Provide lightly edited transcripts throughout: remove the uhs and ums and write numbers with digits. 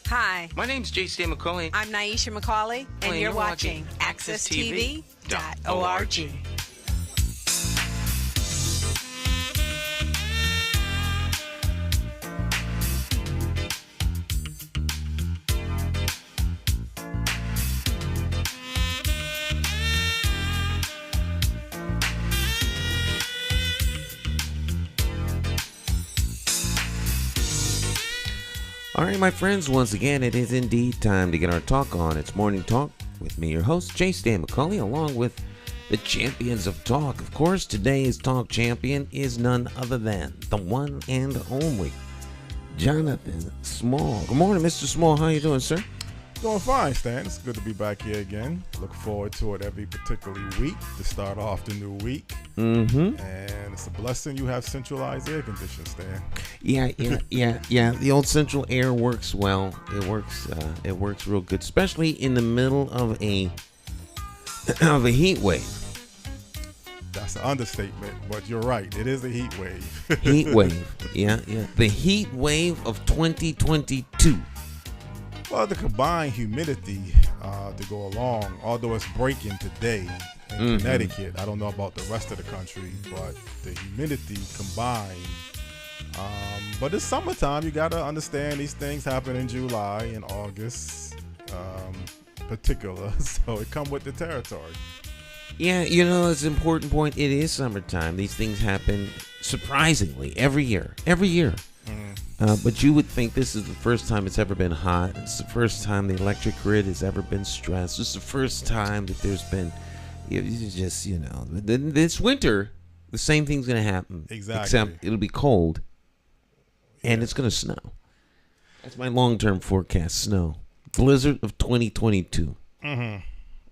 Hi. My name's J.C. McCauley. I'm Nyesha McCauley, and you're watching AccessTV.org. All right, my friends, once again, it is indeed time to get our talk on. It's Morning Talk with me, your host, J. Stan McCauley, along with the champions of talk. Of course, today's talk champion is none other than the one and only Jonathan Small. Good morning, Mr. Small. How you doing, sir? Doing fine, Stan. It's good to be back here again. Look forward to it every particular week to start off the new week. Mm-hmm. And it's a blessing you have centralized air conditioning, Stan. Yeah. The old central air works well. It works real good, especially in the middle of a heat wave. That's an understatement, but you're right. It is a heat wave. Heat wave. Yeah. The heat wave of 2022. Well, the combined humidity to go along, although it's breaking today in Connecticut, I don't know about the rest of the country, but the humidity combined. But it's summertime. You got to understand these things happen in July and August, particular. So it come with the territory. Yeah, it's an important point. It is summertime. These things happen surprisingly every year. But you would think this is the first time it's ever been hot. It's the first time the electric grid has ever been stressed. It's the first time that there's been, this winter, the same thing's going to happen. Exactly. Except it'll be cold and it's going to snow. That's my long-term forecast, snow. Blizzard of 2022. Mm-hmm.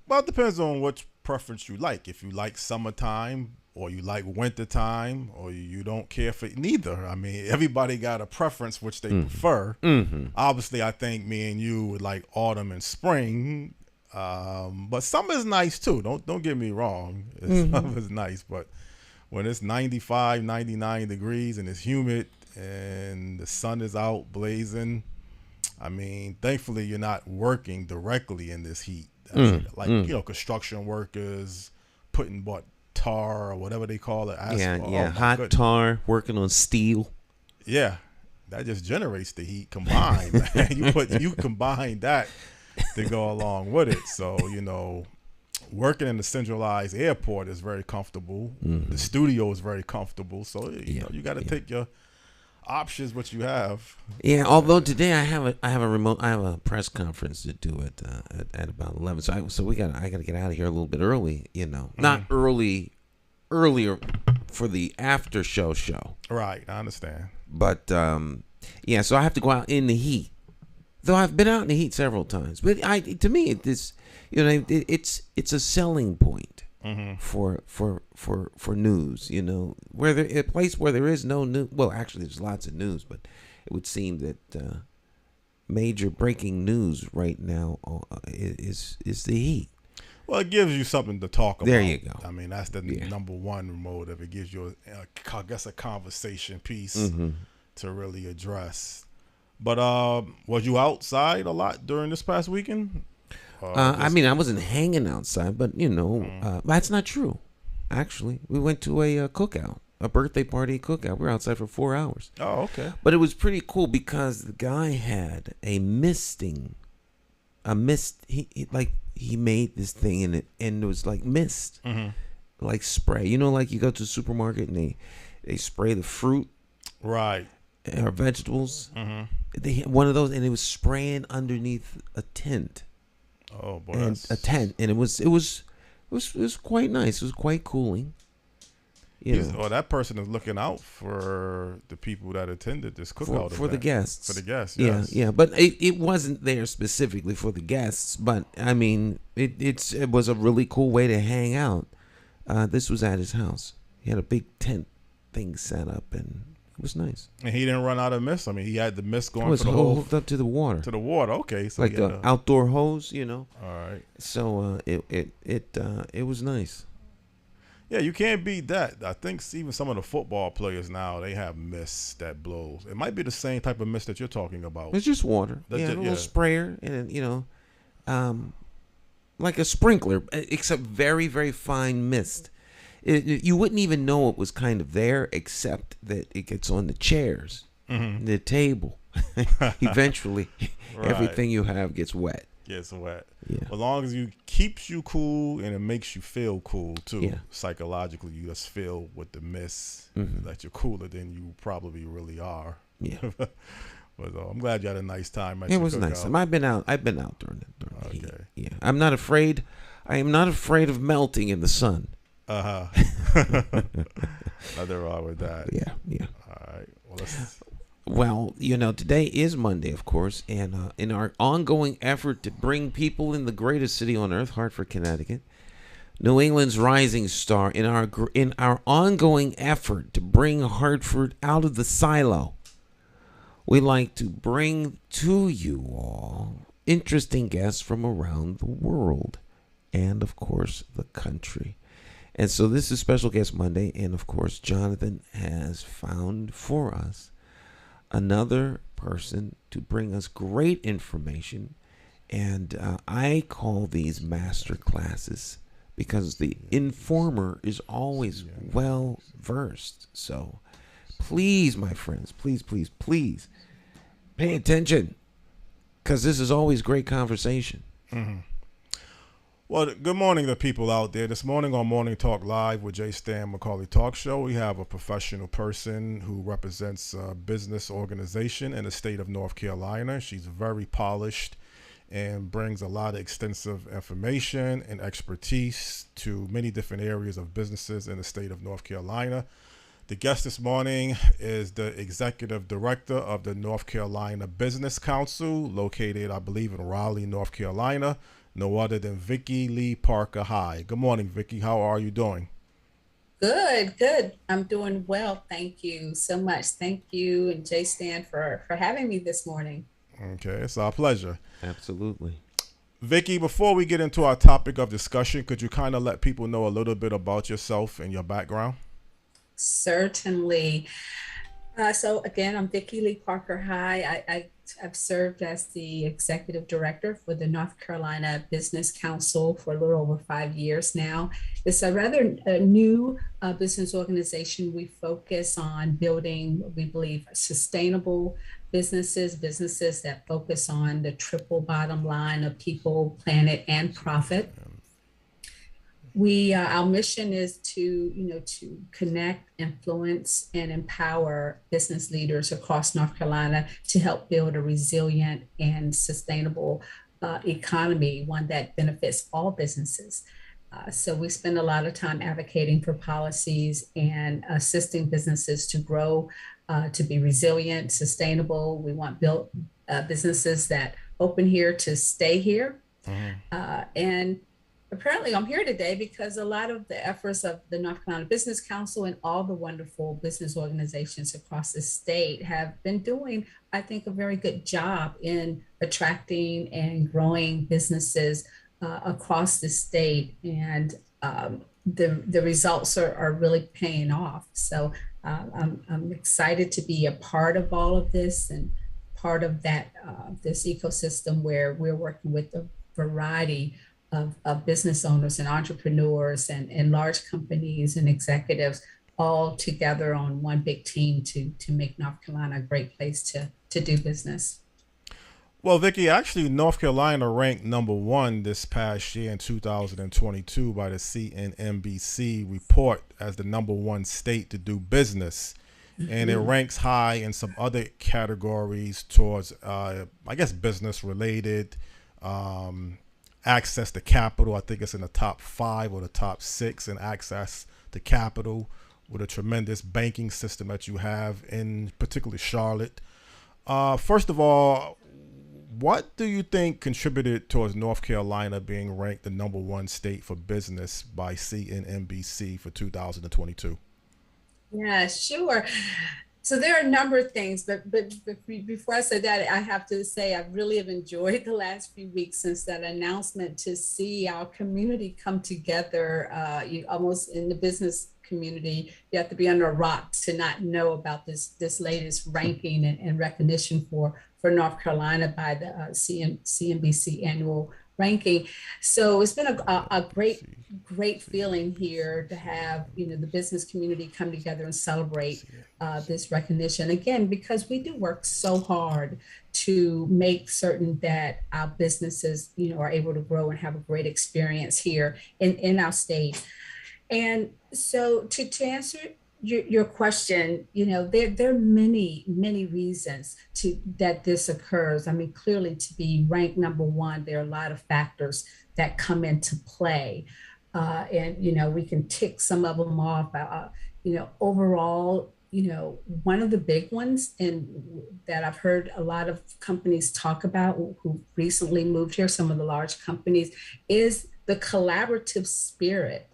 Well, it depends on which preference you like. If you like summertime, or you like wintertime, or you don't care for neither. I mean, everybody got a preference which they prefer. Mm-hmm. Obviously, I think me and you would like autumn and spring, but summer is nice too. Don't get me wrong. Summer is nice, but when it's 95, 99 degrees and it's humid and the sun is out blazing, I mean, thankfully you're not working directly in this heat. Construction workers putting tar or whatever they call it. Asphalt. Yeah, hot tar, working on steel. Yeah, that just generates the heat combined. Man. You combine that to go along with it. So, working in the centralized airport is very comfortable. Mm-hmm. The studio is very comfortable. So, you got to take your options what you have. Yeah, although today I have a press conference to do at about 11. So I got to get out of here a little bit early, Not earlier for the after show. Right, I understand. But so I have to go out in the heat. Though I've been out in the heat several times. But to me it's a selling point. Mm-hmm. For news, where a place where there is no news. Well, actually, there's lots of news, but it would seem that major breaking news right now is the heat. Well, it gives you something to talk about. There you go. I mean, that's the number one motive. It gives you, a conversation piece to really address. But was you outside a lot during this past weekend? I wasn't hanging outside, but that's not true. Actually, we went to a cookout, a birthday party cookout. We were outside for 4 hours. Oh, okay. But it was pretty cool because the guy had a mist. He made this thing and it was like mist, like spray. Like you go to the supermarket and they spray the fruit, right, or vegetables. Mm-hmm. They had one of those, and it was spraying underneath a tent. Oh boy, and a tent, and it was quite nice. It was quite cooling. that person is looking out for the people that attended this cookout for the guests. For the guests, yes. Yeah. But it wasn't there specifically for the guests. But I mean, it was a really cool way to hang out. This was at his house. He had a big tent thing set up, and it was nice. And he didn't run out of mist. I mean, he had the mist going. It was hooked up to the water. To the water, okay. So like an outdoor hose, All right. So it was nice. Yeah, you can't beat that. I think even some of the football players now, they have mist that blows. It might be the same type of mist that you're talking about. It's just water. A little sprayer, and like a sprinkler, except very, very fine mist. You wouldn't even know it was kind of there, except that it gets on the chairs, the table. Eventually, everything you have gets wet. Gets wet. Yeah. As long as you keeps you cool and it makes you feel cool too. Yeah. Psychologically, you just feel with the mist that you're cooler than you probably really are. Yeah. But I'm glad you had a nice time. It was nice. I've been out during the heat. Yeah. I'm not afraid. I am not afraid of melting in the sun. Nothing wrong with that. Yeah. All right. Well, today is Monday, of course, and in our ongoing effort to bring people in the greatest city on earth, Hartford, Connecticut, New England's rising star, in our ongoing effort to bring Hartford out of the silo, we like to bring to you all interesting guests from around the world and, of course, the country. And so this is Special Guest Monday, and, of course, Jonathan has found for us another person to bring us great information, and I call these master classes because the informer is always well versed. So please, my friends, please pay attention, because this is always great conversation. Well, good morning to people out there. This morning on Morning Talk Live with J. Stan McCauley Talk Show, we have a professional person who represents a business organization in the state of North Carolina. She's very polished and brings a lot of extensive information and expertise to many different areas of businesses in the state of North Carolina. The guest this morning is the executive director of the North Carolina Business Council, located, I believe, in Raleigh, North Carolina. No other than Vicki Lee Parker. Hi. Good morning, Vicki. How are you doing? Good. I'm doing well. Thank you so much. Thank you and Jay Stan for having me this morning. Okay, it's our pleasure. Absolutely. Vicki, before we get into our topic of discussion, could you kind of let people know a little bit about yourself and your background? Certainly. So again, I'm Vicki Lee Parker. Hi. I've served as the executive director for the North Carolina Business Council for a little over 5 years now. It's a rather new business organization. We focus on building, we believe, sustainable businesses that focus on the triple bottom line of people, planet, and profit. Our mission is to connect, influence, and empower business leaders across North Carolina to help build a resilient and sustainable economy, one that benefits all businesses. So we spend a lot of time advocating for policies and assisting businesses to grow, to be resilient, sustainable. We want built businesses that open here to stay here, and apparently I'm here today because a lot of the efforts of the North Carolina Business Council and all the wonderful business organizations across the state have been doing, I think, a very good job in attracting and growing businesses across the state. And the results are really paying off. So I'm excited to be a part of all of this and part of that this ecosystem where we're working with a variety of business owners and entrepreneurs and large companies and executives all together on one big team to make North Carolina a great place to do business. Well, Vicki, actually, North Carolina ranked number 1 this past year in 2022 by the CNBC report as the number 1 state to do business. And it ranks high in some other categories towards, I guess, business related, access to capital. I think it's in the top 5 or the top 6 in access to capital, with a tremendous banking system that you have in particularly Charlotte. First of all, what do you think contributed towards North Carolina being ranked the #1 state for business by CNBC for 2022? Yeah, sure. So there are a number of things, but before I say that, I have to say I really have enjoyed the last few weeks since that announcement to see our community come together. You almost in the business community, you have to be under a rock to not know about this latest ranking and recognition for North Carolina by the CNBC annual ranking. So it's been a great feeling here to have the business community come together and celebrate this recognition again, because we do work so hard to make certain that our businesses are able to grow and have a great experience here in our state. And so to answer your question, there are many reasons that this occurs. I mean, clearly to be ranked #1, there are a lot of factors that come into play. And we can tick some of them off. Overall, one of the big ones and that I've heard a lot of companies talk about who recently moved here, some of the large companies, is the collaborative spirit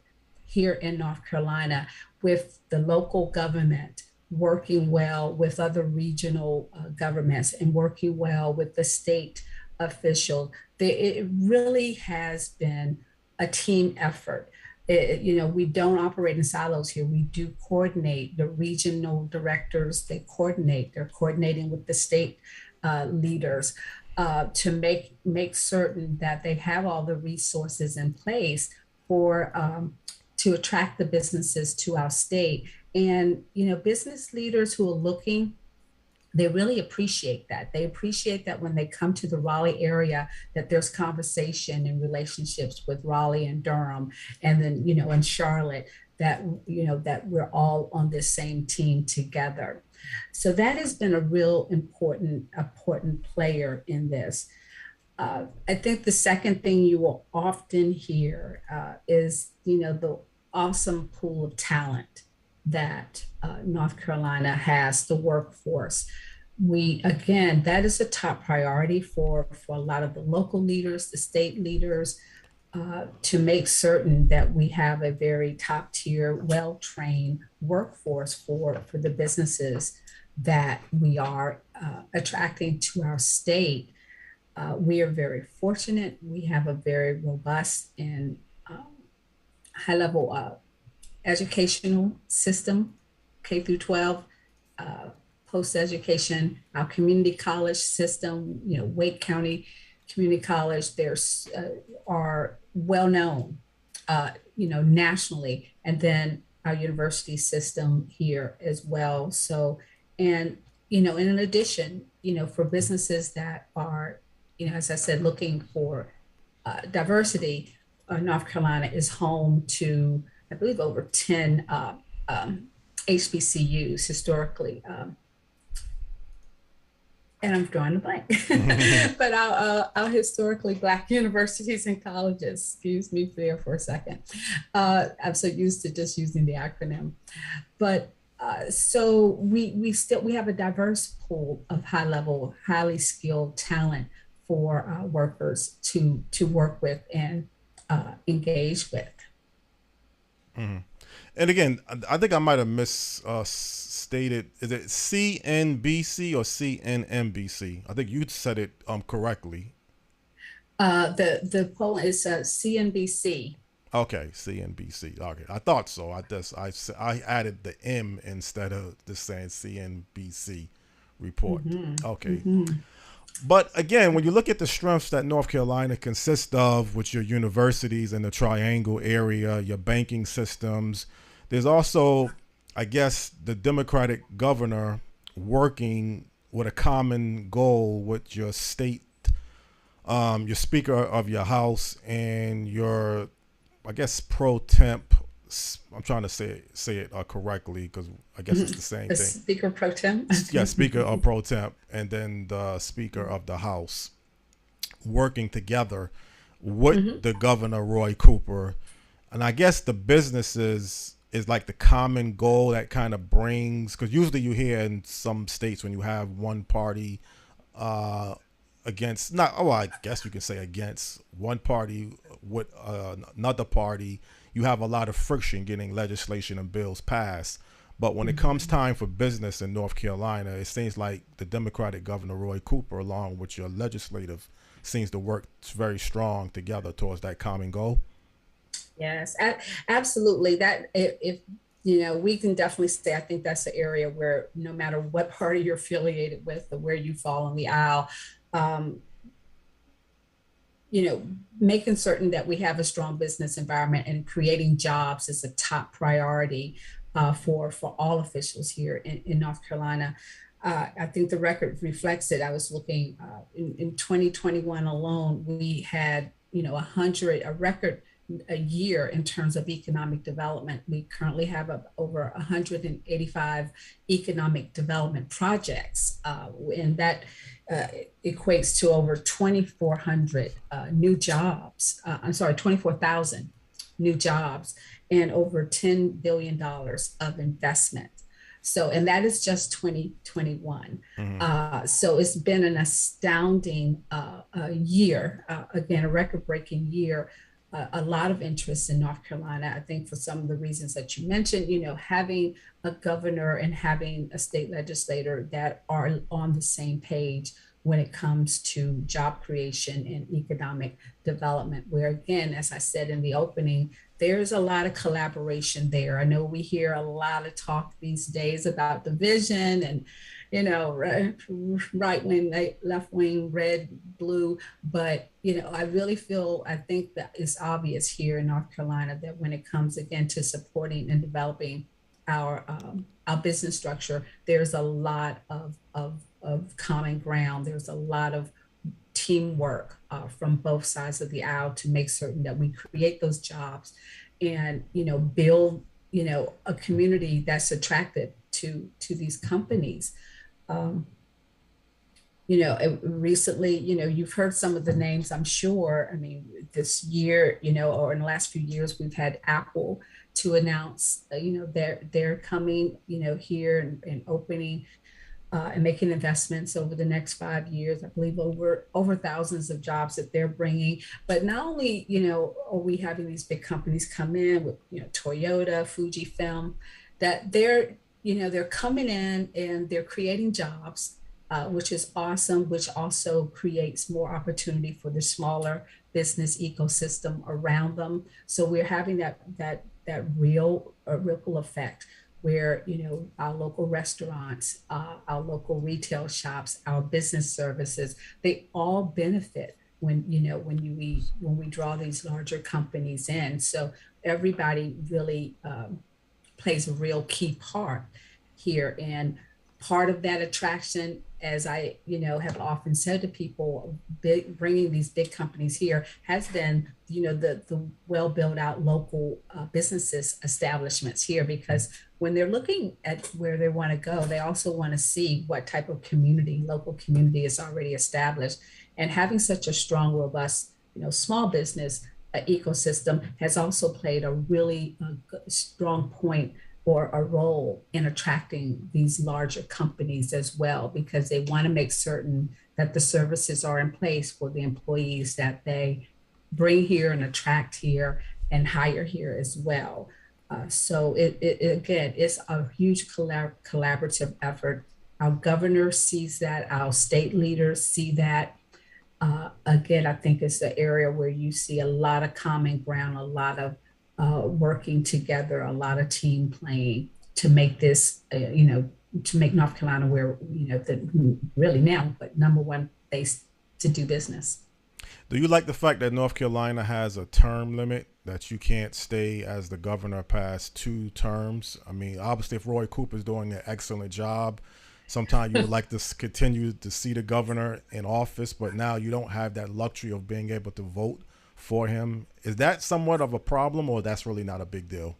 here in North Carolina, with the local government working well with other regional governments and working well with the state officials. It really has been a team effort. We don't operate in silos here. We do coordinate. The regional directors, they're coordinating with the state leaders to make certain that they have all the resources in place to attract the businesses to our state. And, business leaders who are looking, they really appreciate that. They appreciate that when they come to the Raleigh area, that there's conversation and relationships with Raleigh and Durham, and then, in Charlotte, that we're all on this same team together. So that has been a real important player in this. I think the second thing you will often hear is, the awesome pool of talent that North Carolina has, the workforce. That is a top priority for a lot of the local leaders, the state leaders, to make certain that we have a very top tier, well-trained workforce for the businesses that we are attracting to our state. We are very fortunate. We have a very robust and high-level educational system, K through 12, post-education, our community college system, Wake County Community College, there's are well-known, nationally, and then our university system here as well. So, and, in addition, for businesses that are, as I said, looking for diversity, North Carolina is home to, I believe, over 10 HBCUs historically. And I'm drawing a blank, but our historically Black universities and colleges, excuse me there for a second. I'm so used to just using the acronym. But so we have a diverse pool of high-level, highly skilled talent for workers to work with and engage with. Mm-hmm. And again, I think I might have misstated. Is it CNBC or CNNBC? I think you said it correctly. The poll is CNBC. Okay, CNBC. Okay, I thought so. I added the M instead of just saying CNBC report. Mm-hmm. Okay. Mm-hmm. But again, when you look at the strengths that North Carolina consists of, with your universities in the Triangle area, your banking systems, there's also, I guess, the Democratic governor working with a common goal with your state, your Speaker of your House, and your, I guess, pro temp. I'm trying to say it correctly, because I guess it's the same thing. Speaker pro temp. Yeah, Speaker of pro temp, and then the Speaker of the House, working together with the Governor Roy Cooper, and I guess the businesses is like the common goal that kind of brings, because usually you hear in some states when you have one party against, not, oh, I guess you can say against one party with another party, you have a lot of friction getting legislation and bills passed. But when it comes time for business in North Carolina, it seems like the Democratic Governor Roy Cooper, along with your legislative, seems to work very strong together towards that common goal. Yes, absolutely. That if we can definitely say, I think that's the area where no matter what party you're affiliated with or where you fall on the aisle, making certain that we have a strong business environment and creating jobs is a top priority for all officials here in North Carolina. I think the record reflects it. I was looking in 2021 alone, we had a record a year in terms of economic development. We currently have over 185 economic development projects, and that equates to over 2,400 new jobs. 24,000 new jobs and over $10 billion of investment. So, and that is just 2021. So it's been an astounding year, again, a record-breaking year. A lot of interest in North Carolina, I think, for some of the reasons that you mentioned, having a governor and having a state legislator that are on the same page when it comes to job creation and economic development, where, again, as I said in the opening, there's a lot of collaboration there. I know we hear a lot of talk these days about division and, right wing, left wing, red, blue. But, I think that it's obvious here in North Carolina that when it comes, again, to supporting and developing our business structure, there's a lot of common ground. There's a lot of teamwork from both sides of the aisle to make certain that we create those jobs and build a community that's attractive to these companies. Recently, you've heard some of the names, I'm sure. I mean, this year, or in the last few years, we've had Apple to announce, they're coming, here and opening and making investments over the next 5 years. I believe over thousands of jobs that they're bringing. But not only, are we having these big companies come in with, Toyota, Fujifilm, that they're coming in and they're creating jobs, which is awesome, which also creates more opportunity for the smaller business ecosystem around them. So we're having that real ripple effect where, our local restaurants, our local retail shops, our business services, they all benefit when we draw these larger companies in. So everybody really plays a real key part here. And part of that attraction, as I, have often said to people, bringing these big companies here has been, the well built out local businesses establishments here, because when they're looking at where they want to go, they also want to see what type of local community is already established. And having such a strong, robust, small business ecosystem has also played a really strong point or a role in attracting these larger companies as well, because they want to make certain that the services are in place for the employees that they bring here and attract here and hire here as well. So it again, it's a huge collaborative effort. Our governor sees that, our state leaders see that. Again, I think it's the area where you see a lot of common ground, a lot of working together, a lot of team playing to make this, to make North Carolina where, really now, but number one place to do business. Do you like the fact that North Carolina has a term limit, that you can't stay as the governor past 2 terms? I mean, obviously, if Roy Cooper's doing an excellent job, sometimes you would like to continue to see the governor in office, but now you don't have that luxury of being able to vote for him. Is that somewhat of a problem, or that's really not a big deal?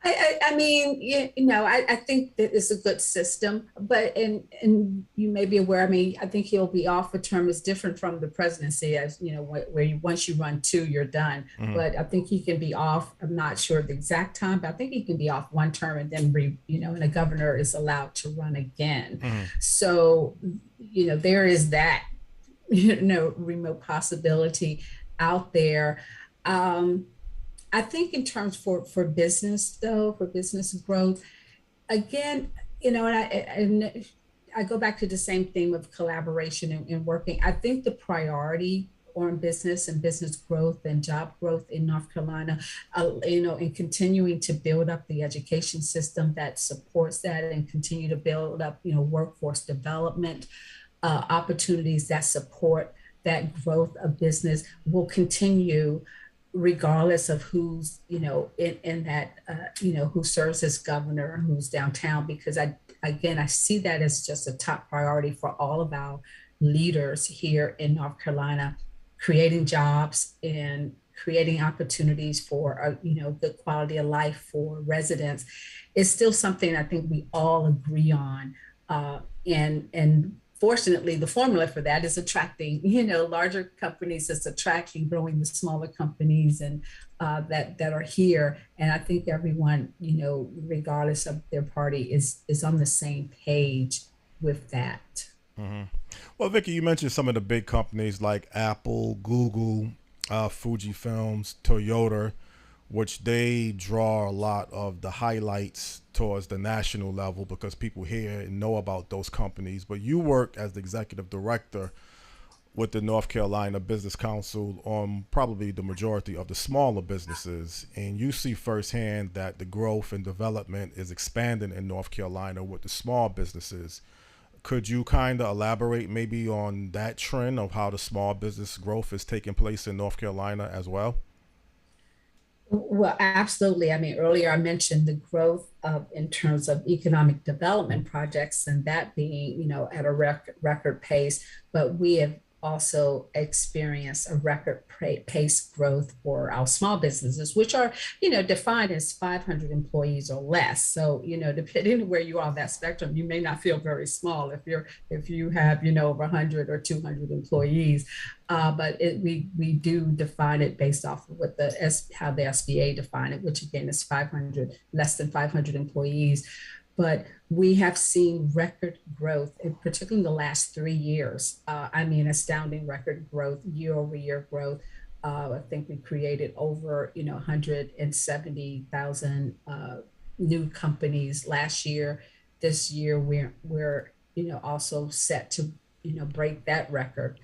I mean, I think that it's a good system, but and you may be aware. I mean, I think he'll be off a term is different from the presidency, as you know, where you once you run two, you're done. But I think he can be off. I'm not sure the exact time, but I think he can be off one term and then and a governor is allowed to run again. So, there is that, remote possibility out there. I think in terms for business though, for business growth, again, and I go back to the same theme of collaboration and working. I think the priority on business and business growth and job growth in North Carolina, and continuing to build up the education system that supports that and continue to build up, workforce development opportunities that support that growth of business will continue regardless of who's, in that, who serves as governor and who's downtown, because I see that as just a top priority for all of our leaders here in North Carolina, creating jobs and creating opportunities for, good quality of life for residents is still something I think we all agree on. And fortunately, the formula for that is attracting, larger companies. It's attracting, growing the smaller companies and that are here. And I think everyone, regardless of their party, is on the same page with that. Well, Vicki, you mentioned some of the big companies like Apple, Google, Fujifilms, Toyota, which they draw a lot of the highlights towards the national level because people hear and know about those companies. But you work as the executive director with the North Carolina Business Council on probably the majority of the smaller businesses, and you see firsthand that the growth and development is expanding in North Carolina with the small businesses. Could you kind of elaborate maybe on that trend of how the small business growth is taking place in North Carolina as well? Well, absolutely. I mean, earlier I mentioned the growth in terms of economic development projects and that being, at a record pace, but we have also experienced a record pace growth for our small businesses, which are, defined as 500 employees or less. So, depending on where you are on that spectrum, you may not feel very small if you have, over 100 or 200 employees. But we do define it based off of how the SBA define it, which again is 500, less than 500 employees. But we have seen record growth, particularly in the last 3 years. Astounding record growth, year-over-year growth. I think we created over, 170,000 new companies last year. This year, we're also set to, break that record.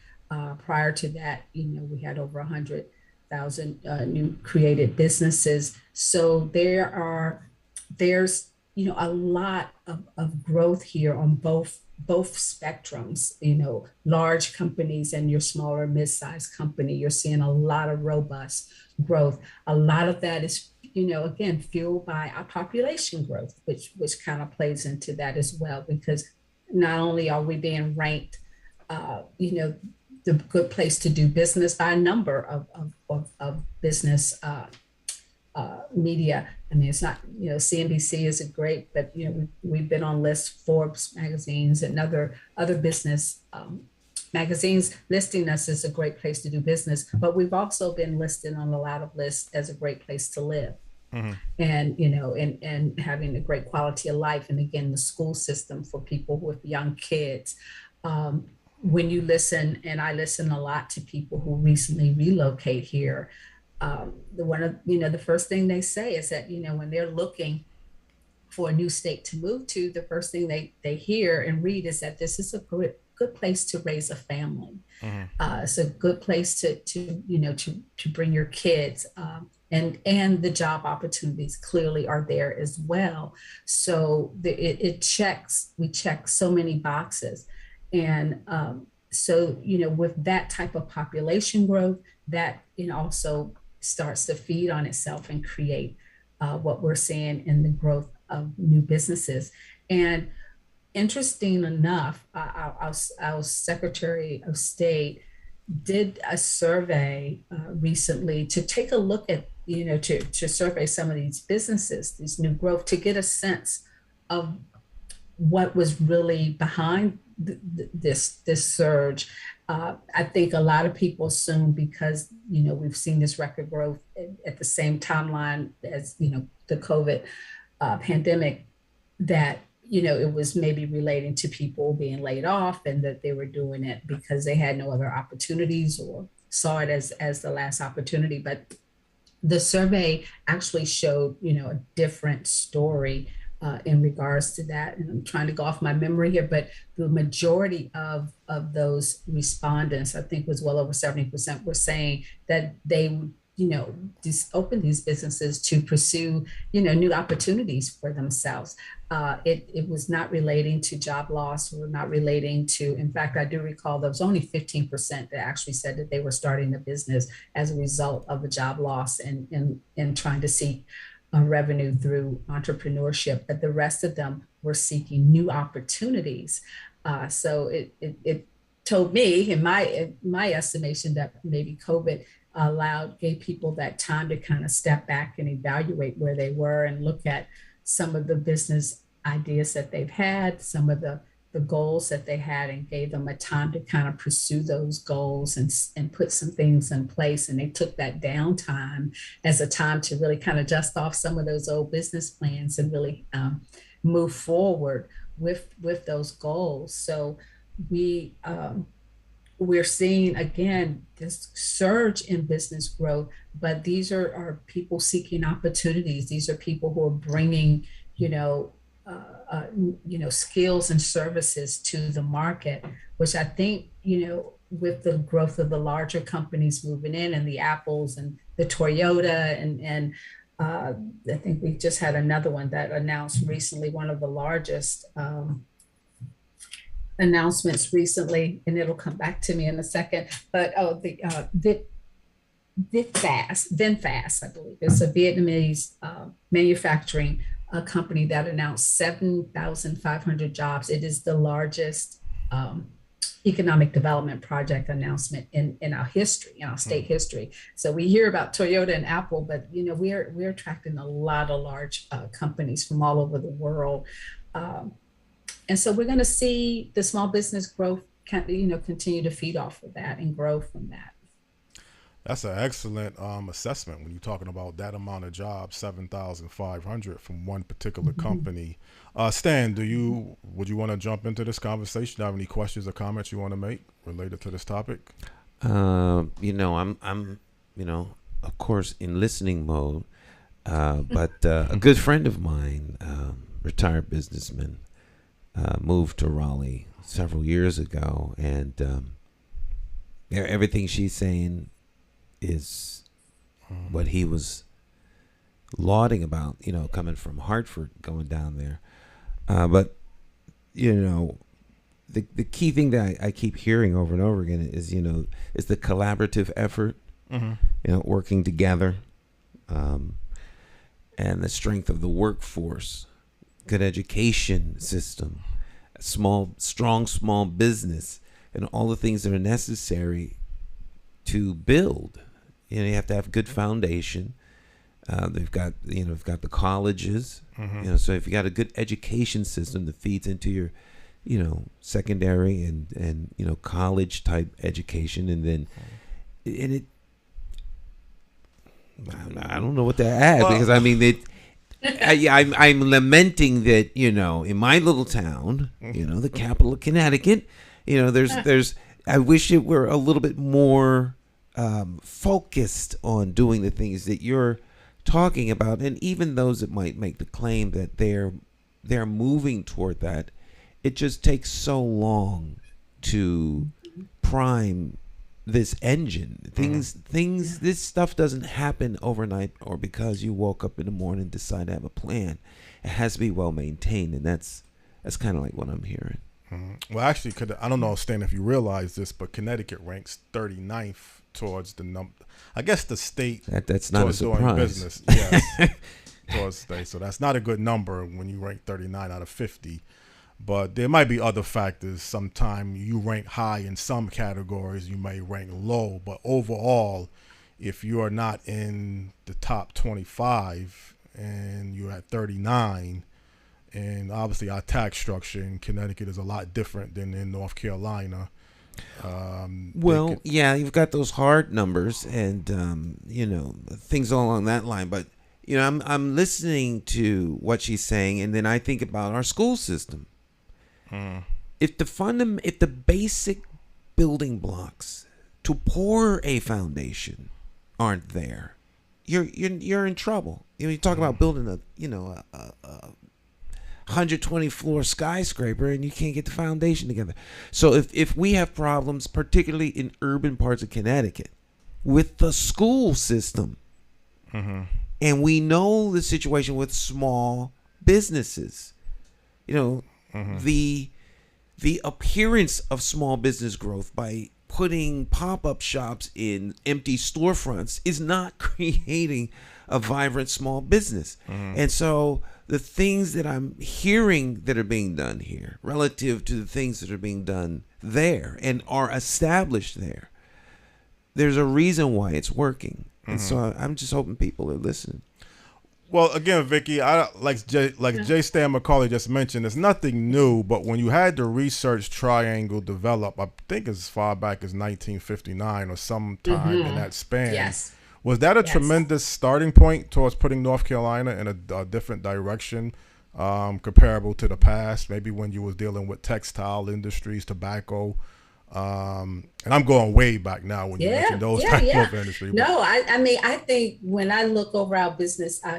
Prior to that, we had over 100,000 new created businesses. So there's a lot of growth here on both spectrums, large companies and your smaller mid-sized company. You're seeing a lot of robust growth. A lot of that is, again, fueled by our population growth, which kind of plays into that as well, because not only are we being ranked, the good place to do business by a number of business media. I mean, it's not, CNBC is a great, but, we've been on lists, Forbes magazines and other business magazines listing us as a great place to do business. But we've also been listed on a lot of lists as a great place to live. And, and having a great quality of life. And again, the school system for people with young kids. When you listen, and I listen a lot to people who recently relocate here, the first thing they say is that, when they're looking for a new state to move to, the first thing they hear and read is that this is a good place to raise a family. It's a good place to bring your kids, and the job opportunities clearly are there as well. So we check so many boxes. And so, with that type of population growth, that also starts to feed on itself and create what we're seeing in the growth of new businesses. And interesting enough, our Secretary of State did a survey recently to take a look at to survey some of these businesses, these new growth, to get a sense of what was really behind this surge. I think a lot of people assume because we've seen this record growth at the same timeline as the COVID pandemic, that it was maybe relating to people being laid off, and that they were doing it because they had no other opportunities or saw it as the last opportunity. But the survey actually showed a different story in regards to that. And I'm trying to go off my memory here, but the majority of those respondents, I think was well over 70%, were saying that they would, just open these businesses to pursue, new opportunities for themselves. It was not relating to job loss, or not relating to, in fact, I do recall there was only 15% that actually said that they were starting a business as a result of a job loss and trying to seek revenue through entrepreneurship, but the rest of them were seeking new opportunities. So it told me, in my estimation, that maybe COVID gave people that time to kind of step back and evaluate where they were and look at some of the business ideas that they've had, some of the goals that they had, and gave them a time to kind of pursue those goals and put some things in place. And they took that downtime as a time to really kind of dust off some of those old business plans and really move forward with those goals. So we're seeing, again, this surge in business growth, but these are people seeking opportunities. These are people who are bringing, skills and services to the market, which I think, with the growth of the larger companies moving in, and the Apples and the Toyota, and I think we just had another one that announced recently, one of the largest announcements recently, and it'll come back to me in a second. But VinFast, I believe, it's a Vietnamese manufacturing company that announced 7,500 jobs. It is the largest economic development project announcement in our history, in our state history. So we hear about Toyota and Apple, but we're attracting a lot of large companies from all over the world. And so we're going to see the small business growth continue to feed off of that and grow from that. That's an excellent assessment when you're talking about that amount of jobs, 7,500 from one particular company. Stan, would you want to jump into this conversation? Do you have any questions or comments you want to make related to this topic? I'm of course in listening mode, but a good friend of mine, retired businessman, moved to Raleigh several years ago, and everything she's saying is what he was lauding about, coming from Hartford, going down there. But the key thing that I keep hearing over and over again is the collaborative effort, working together, and the strength of the workforce, good education system, strong small business, and all the things that are necessary to build. You have to have good foundation. They've got the colleges. So if you got a good education system that feeds into your secondary and college type education, and then I don't know what to add, because I mean I'm lamenting that in my little town, the capital of Connecticut, there's I wish it were a little bit more focused on doing the things that you're talking about, and even those that might make the claim that they're moving toward that, it just takes so long to prime this engine. This stuff doesn't happen overnight, or because you woke up in the morning and decide to have a plan. It has to be well maintained, and that's kind of like what I'm hearing. Well, actually, I don't know, Stan, if you realize this, but Connecticut ranks 39th towards the number. I guess the state that's not a surprise. Doing business, yes, towards the state. So that's not a good number when you rank 39 out of 50. But there might be other factors. Sometimes you rank high in some categories, you may rank low, but overall, if you are not in the top 25 and you're at 39, and obviously our tax structure in Connecticut is a lot different than in North Carolina. Well, yeah, you've got those hard numbers and things along that line. But I'm listening to what she's saying, and then I think about our school system. If the basic building blocks to pour a foundation aren't there, you're in trouble. You talk about building a 120 floor skyscraper and you can't get the foundation together. So if we have problems, particularly in urban parts of Connecticut, with the school system, and we know the situation with small businesses, the appearance of small business growth by putting pop-up shops in empty storefronts is not creating a vibrant small business. And so the things that I'm hearing that are being done here relative to the things that are being done there and are established there, there's a reason why it's working. And so I'm just hoping people are listening. Well, again, Vicki, like J. Stan McCauley just mentioned, it's nothing new. But when you had the research triangle develop, I think as far back as 1959 or sometime in that span, yes. Was that a tremendous starting point towards putting North Carolina in a different direction, comparable to the past? Maybe when you was dealing with textile industries, tobacco. And I'm going way back now when you mentioned those type of industries. No, I mean, I think when I look over our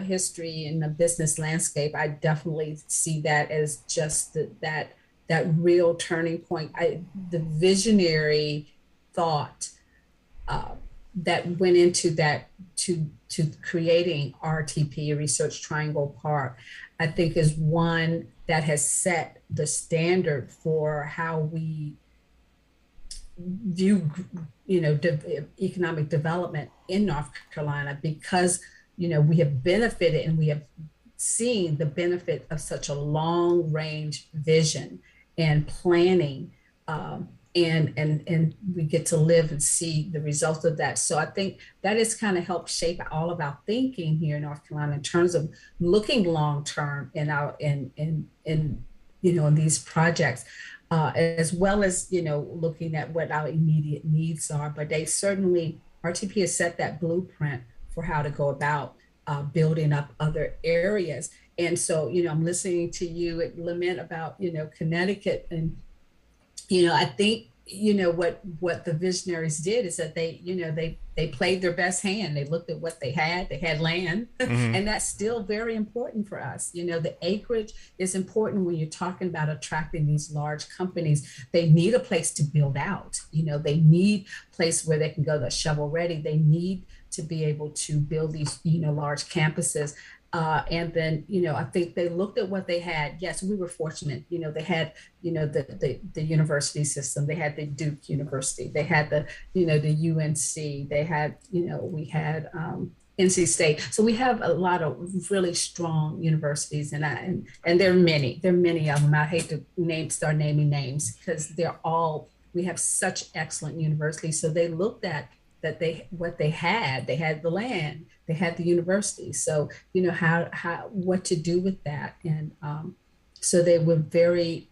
history and the business landscape, I definitely see that as just that real turning point. The visionary thought that went into that to creating RTP, Research Triangle Park, I think is one that has set the standard for how we view, economic development in North Carolina, because, we have benefited and we have seen the benefit of such a long range vision and planning, and we get to live and see the results of that. So I think that has kind of helped shape all of our thinking here in North Carolina in terms of looking long term in these projects. As well as, looking at what our immediate needs are. But they certainly, RTP has set that blueprint for how to go about building up other areas. And so, I'm listening to you lament about, Connecticut. And, I think, what the visionaries did is that they played their best hand. They looked at what they had land, and that's still very important for us. The acreage is important when you're talking about attracting these large companies. They need a place to build out. They need a place where they can go, that's shovel ready. They need to be able to build these, large campuses. And then, I think they looked at what they had. Yes, we were fortunate. They had, the university system. They had the Duke University. They had the UNC. They had, we had NC State. So we have a lot of really strong universities, and there are many. There are many of them. I hate to start naming names because we have such excellent universities. So they looked at what they had the land, they had the university. So, what to do with that. And so they were very,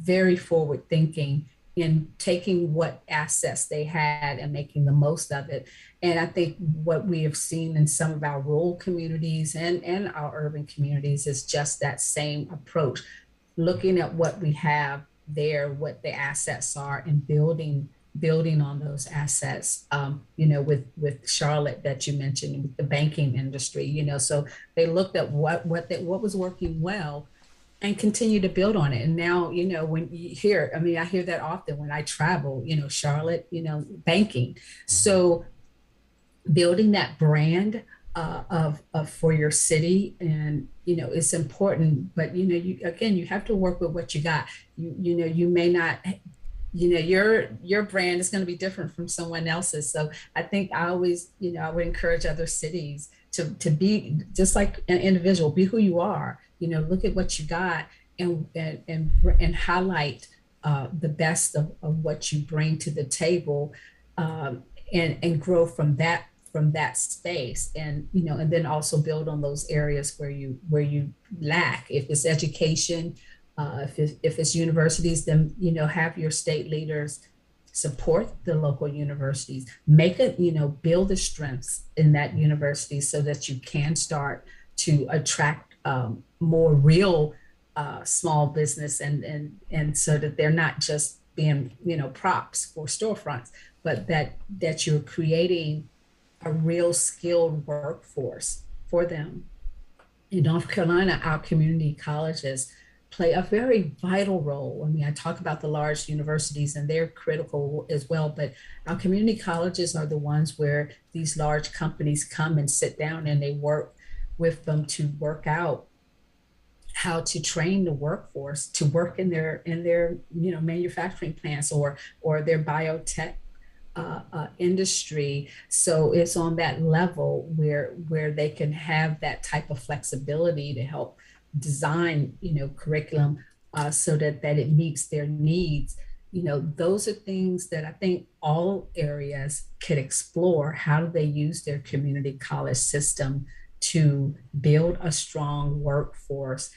very forward thinking in taking what assets they had and making the most of it. And I think what we have seen in some of our rural communities and our urban communities is just that same approach, looking at what we have there, what the assets are, and building on those assets, with Charlotte that you mentioned, with the banking industry, so they looked at what was working well and continue to build on it. And now, when you hear, I hear that often when I travel, Charlotte, banking. So building that brand of for your city, and, it's important, but, you have to work with what you got. You may not, your brand is going to be different from someone else's. So I think I always, I would encourage other cities to be just like an individual, be who you are, look at what you got and highlight the best of what you bring to the table, and grow from that from that space, and and then also build on those areas where you lack. If it's education, if it's universities, then have your state leaders support the local universities, make it, build the strengths in that university so that you can start to attract more real small business, and so that they're not just being props for storefronts, but that you're creating a real skilled workforce for them. In North Carolina, our community colleges play a very vital role. I mean, I talk about the large universities and they're critical as well, but our community colleges are the ones where these large companies come and sit down and they work with them to work out how to train the workforce to work in their manufacturing plants or their biotech industry. So it's on that level where they can have that type of flexibility to help design curriculum so that it meets their needs. Those are things that I think all areas could explore. How do they use their community college system to build a strong workforce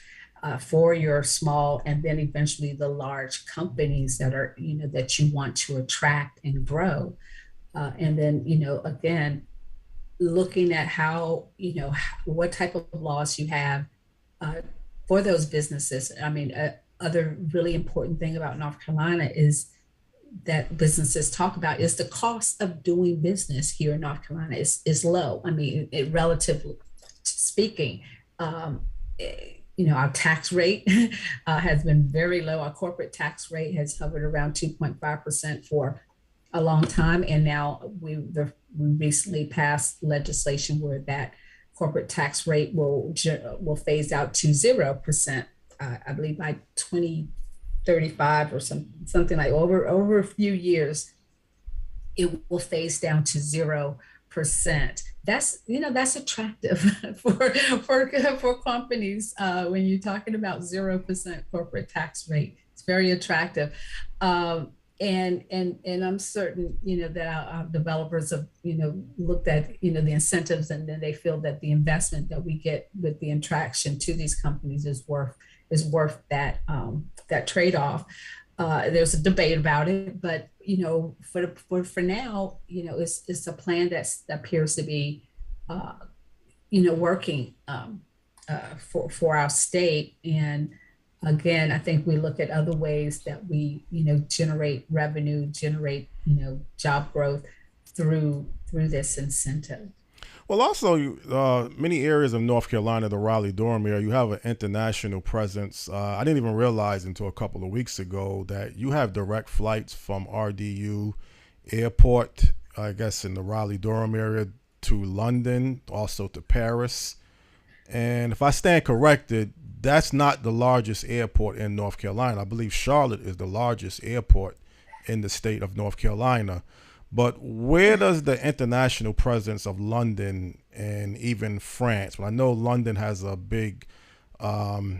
for your small and then eventually the large companies that are that you want to attract and grow, and then again looking at how what type of laws you have for those businesses. I mean, other really important thing about North Carolina is that businesses talk about is the cost of doing business here in North Carolina is low. I mean, relatively speaking, our tax rate has been very low. Our corporate tax rate has hovered around 2.5% for a long time, and now we recently passed legislation where that corporate tax rate will phase out to 0%. I believe by 2035 or something like over a few years, it will phase down to 0%. That's attractive for companies when you're talking about 0% corporate tax rate. It's very attractive. And I'm certain, that our developers have, looked at, the incentives, and then they feel that the investment that we get with the attraction to these companies is worth that trade-off. There's a debate about it, but for now, it's a plan that appears to be, working for our state. And again, I think we look at other ways that we, generate revenue, generate, job growth through this incentive. Well, also, many areas of North Carolina, the Raleigh-Durham area, you have an international presence. I didn't even realize until a couple of weeks ago that you have direct flights from RDU Airport, I guess, in the Raleigh-Durham area to London, also to Paris. And if I stand corrected, that's not the largest airport in North Carolina. I believe Charlotte is the largest airport in the state of North Carolina. But where does the international presence of London and even France? Well, I know London has a big, some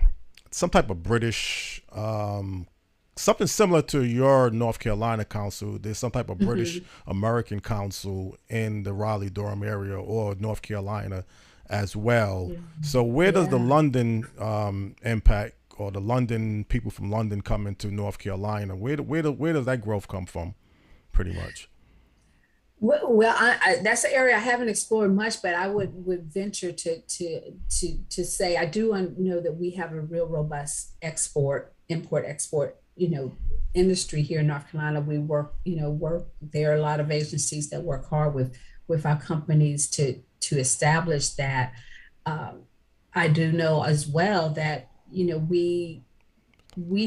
type of British, something similar to your North Carolina council. There's some type of British American council in the Raleigh-Durham area or North Carolina as well. Yeah. So where does the London impact, or the London people from London come into North Carolina? Where does that growth come from, pretty much? Well, that's an area I haven't explored much, but I would venture to say I do know that we have a real robust import-export, industry here in North Carolina. We work. There are a lot of agencies that work hard with our companies to establish that. I do know as well that we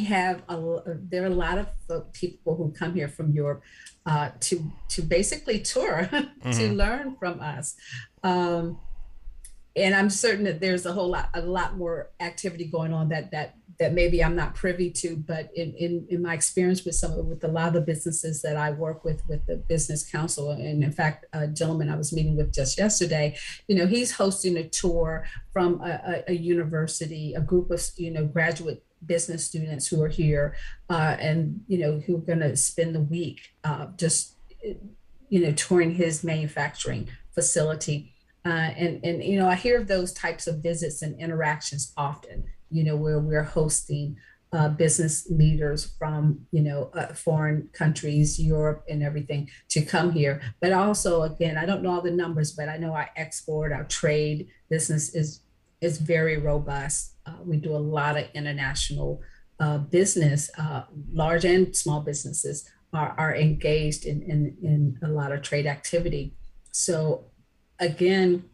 have there are a lot of people who come here from Europe to basically tour to learn from us, and I'm certain that there's a lot more activity going on that maybe I'm not privy to. But in my experience with a lot of the businesses that I work with the Business Council, and in fact, a gentleman I was meeting with just yesterday, he's hosting a tour from a university, a group of graduate business students who are here, and who are going to spend the week just touring his manufacturing facility. And I hear of those types of visits and interactions often, where we're hosting business leaders from, foreign countries, Europe and everything to come here. But also, again, I don't know all the numbers, but I know our export, our trade business is very robust. We do a lot of international business, large and small businesses are engaged in a lot of trade activity. So again,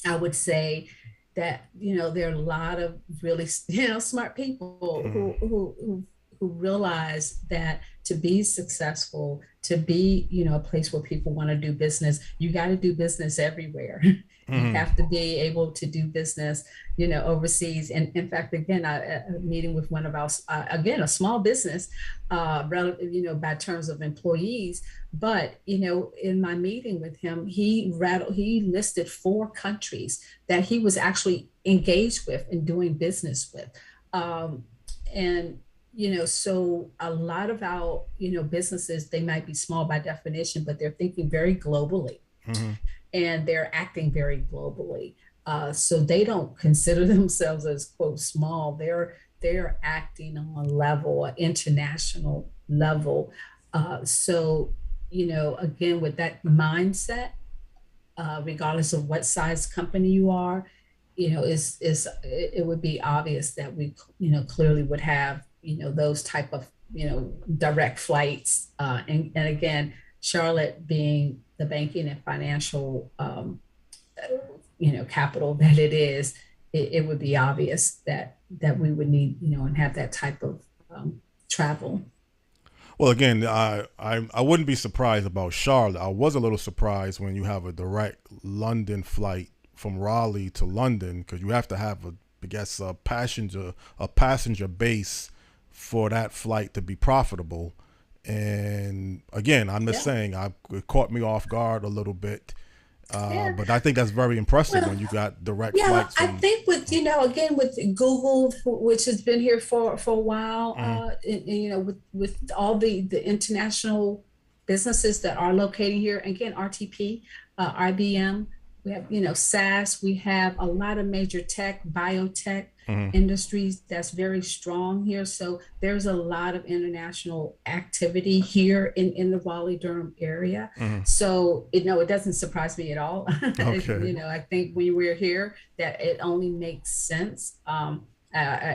I would say that, there are a lot of really, smart people who realize that to be successful, to be, a place where people want to do business, you got to do business everywhere. You have to be able to do business, overseas. And in fact, again, a meeting with one of our, again, a small business, by terms of employees. But, in my meeting with him, he listed 4 countries that he was actually engaged with and doing business with. And so a lot of our, businesses, they might be small by definition, but they're thinking very globally. And they're acting very globally. So they don't consider themselves as, quote, small. They're acting on a level, an international level. So, again, with that mindset, regardless of what size company you are, it would be obvious that we, clearly would have, those type of, direct flights. And again, Charlotte being the banking and financial, capital that it is, it would be obvious that we would need, and have that type of travel. Well, again, I wouldn't be surprised about Charlotte. I was a little surprised when you have a direct London flight from Raleigh to London, because you have to have a passenger base for that flight to be profitable. And again, I'm just saying, it caught me off guard a little bit. But I think that's very impressive when you got direct flights. I think with, again, with Google, which has been here for a while, with all the international businesses that are located here, again, RTP, IBM, we have, SaaS, we have a lot of major tech, biotech industries that's very strong here. So there's a lot of international activity here in the Raleigh-Durham area. So, it doesn't surprise me at all. Okay. I think when we're here, that it only makes sense. I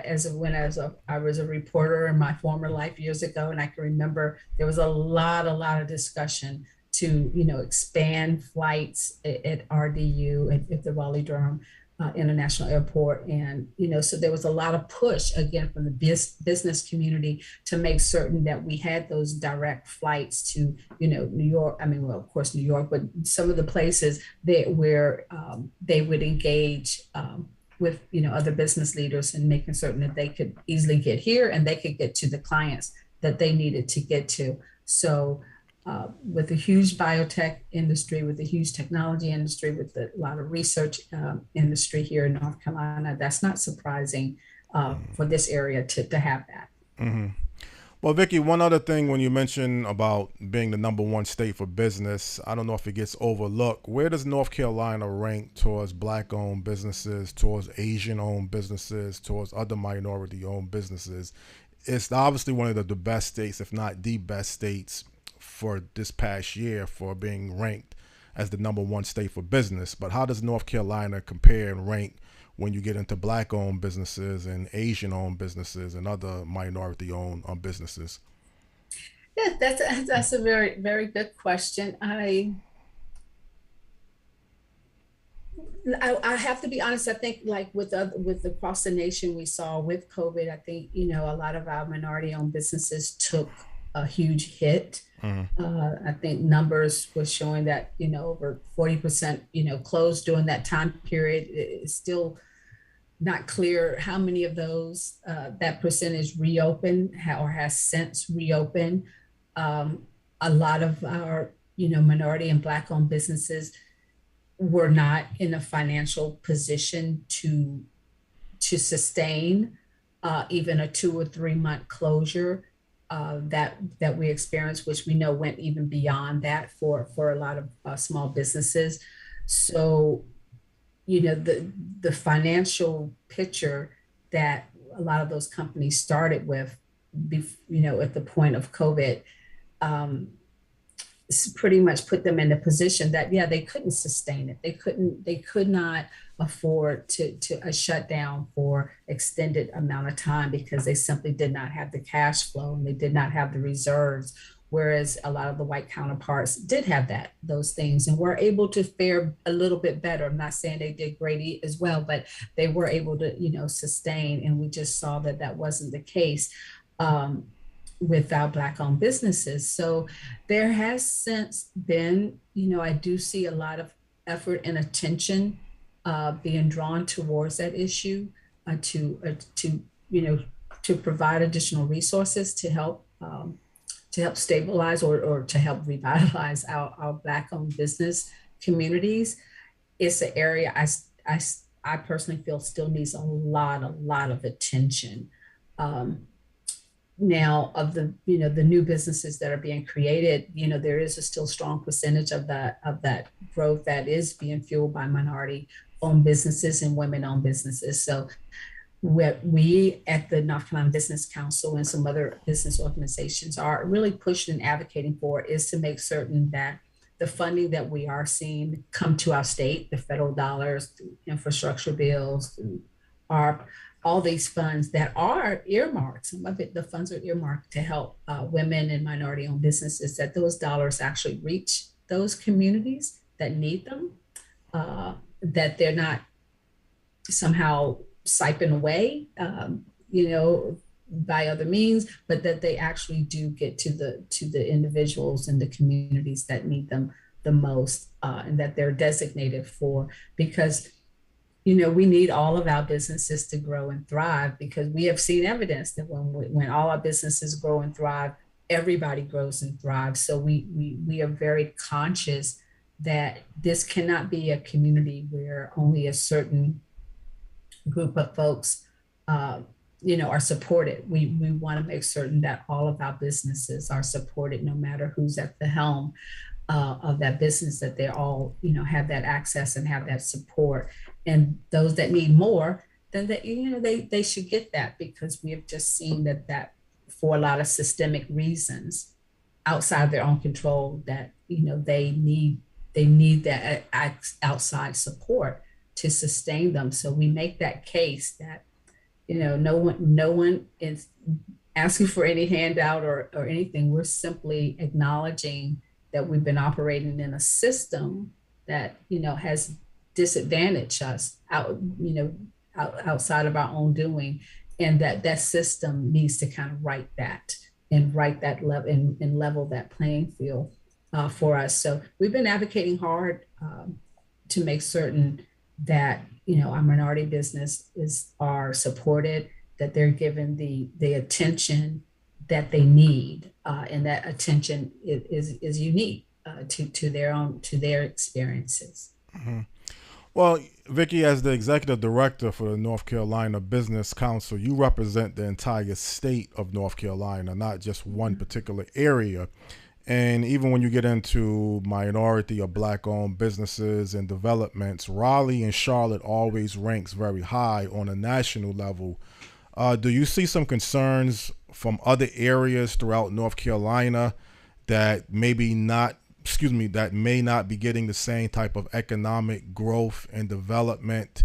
was a reporter in my former life years ago, and I can remember there was a lot of discussion to, expand flights at RDU, at the Raleigh-Durham International Airport. And, so there was a lot of push, again, from the business community to make certain that we had those direct flights to, New York. I mean, well, of course, New York, but some of the places where they would engage with, other business leaders, and making certain that they could easily get here and they could get to the clients that they needed to get to. So with a huge biotech industry, with a huge technology industry, with a lot of research industry here in North Carolina, that's not surprising for this area to have that. Well, Vicki, one other thing, when you mentioned about being the #1 state for business, I don't know if it gets overlooked. Where does North Carolina rank towards Black-owned businesses, towards Asian-owned businesses, towards other minority-owned businesses? It's obviously one of the best states, if not the best states, for this past year for being ranked as the #1 state for business. But how does North Carolina compare and rank when you get into Black-owned businesses and Asian-owned businesses and other minority-owned businesses? Yeah, that's a very, very good question. I have to be honest. I think, like with across the nation, we saw with COVID, I think, a lot of our minority-owned businesses took a huge hit. I think numbers were showing that, over 40%, closed during that time period. It's still not clear how many of those, that percentage reopened or has since reopened. A lot of our, minority and Black-owned businesses were not in a financial position to sustain even a 2 or 3 month closure. that we experienced, which we know went even beyond that for a lot of small businesses. So, the financial picture that a lot of those companies started with, at the point of COVID, pretty much put them in a position that, yeah, they couldn't sustain it. They could not afford to a shutdown for extended amount of time because they simply did not have the cash flow and they did not have the reserves. Whereas a lot of the white counterparts did have those things and were able to fare a little bit better. I'm not saying they did great as well, but they were able to, sustain. And we just saw that wasn't the case with our Black-owned businesses. So there has since been, I do see a lot of effort and attention being drawn towards that issue to provide additional resources to help stabilize or to help revitalize our Black-owned business communities. It's an area I personally feel still needs a lot of attention. Now of the new businesses that are being created, there is a still strong percentage of that growth that is being fueled by minority-owned businesses and women-owned businesses. So what we at the North Carolina Business Council and some other business organizations are really pushing and advocating for is to make certain that the funding that we are seeing come to our state, the federal dollars, through infrastructure bills, through all these funds that are earmarked, some of it, the funds are earmarked to help women and minority-owned businesses, that those dollars actually reach those communities that need them, that they're not somehow siphoned away, by other means, but that they actually do get to the individuals and the communities that need them the most, and that they're designated for, because we need all of our businesses to grow and thrive, because we have seen evidence that when all our businesses grow and thrive, everybody grows and thrives. So we are very conscious that this cannot be a community where only a certain group of folks, are supported. We want to make certain that all of our businesses are supported, no matter who's at the helm of that business, that they all, have that access and have that support. And those that need more, then they should get that, because we have just seen that for a lot of systemic reasons outside their own control, that they need that outside support to sustain them. So we make that case that no one is asking for any handout or anything. We're simply acknowledging that we've been operating in a system that has disadvantaged us outside of our own doing, and that system needs to kind of right that level and level that playing field for us. So we've been advocating hard to make certain that our minority businesses are supported, that they're given the attention that they need, and that attention is unique to their experiences. Mm-hmm. Well, Vicki, as the executive director for the North Carolina Business Council, you represent the entire state of North Carolina, not just one particular area. And even when you get into minority or Black-owned businesses and developments, Raleigh and Charlotte always ranks very high on a national level. Do you see some concerns from other areas throughout North Carolina that may not be getting the same type of economic growth and development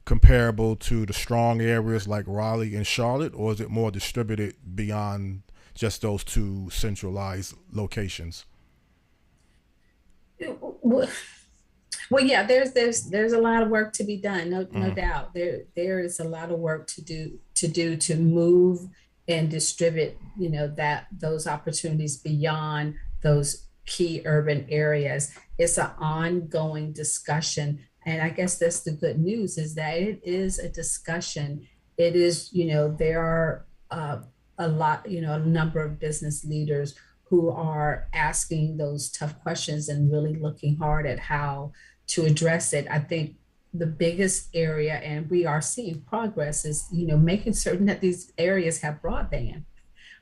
comparable to the strong areas like Raleigh and Charlotte, or is it more distributed beyond just those two centralized locations? Well, yeah, there's a lot of work to be done, no doubt. There is a lot of work to do to move and distribute, those opportunities beyond those key urban areas. It's an ongoing discussion, and I guess that's the good news, is that it is a discussion. It is, there are a lot, a number of business leaders who are asking those tough questions and really looking hard at how to address it. I think the biggest area, and we are seeing progress, is, making certain that these areas have broadband.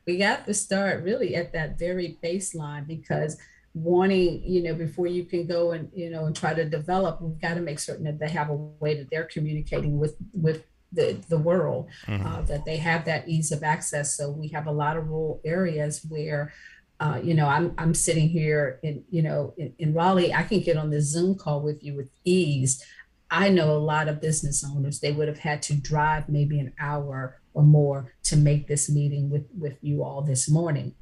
we got to start really at that very baseline, because wanting, before you can go and, and try to develop, we've got to make certain that they have a way that they're communicating with the world, that they have that ease of access. So we have a lot of rural areas where, I'm sitting here in Raleigh. I can get on the Zoom call with you with ease. I know a lot of business owners, they would have had to drive maybe an hour or more to make this meeting with you all this morning,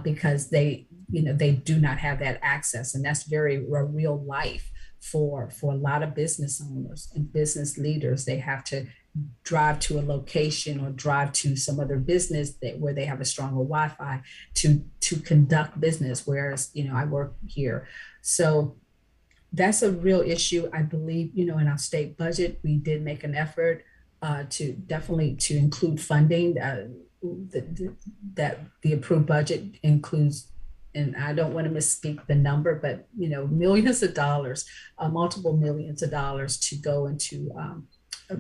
because they do not have that access. And that's very real life for a lot of business owners and business leaders. They have to drive to a location or drive to some other business where they have a stronger Wi-Fi to conduct business. Whereas, I work here. So that's a real issue. I believe, in our state budget, we did make an effort to definitely to include funding. That the approved budget includes, and I don't want to misspeak the number, but millions of dollars, multiple millions of dollars to go into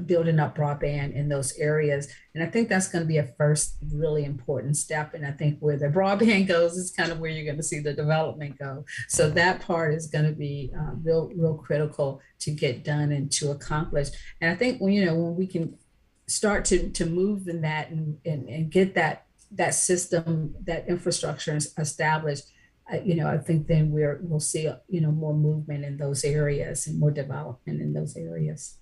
building up broadband in those areas. And I think that's going to be a first really important step. And I think where the broadband goes is kind of where you're going to see the development go. So that part is going to be real critical to get done and to accomplish. And I think when we can start to move in that and get that system, that infrastructure established, I think then we'll see more movement in those areas and more development in those areas.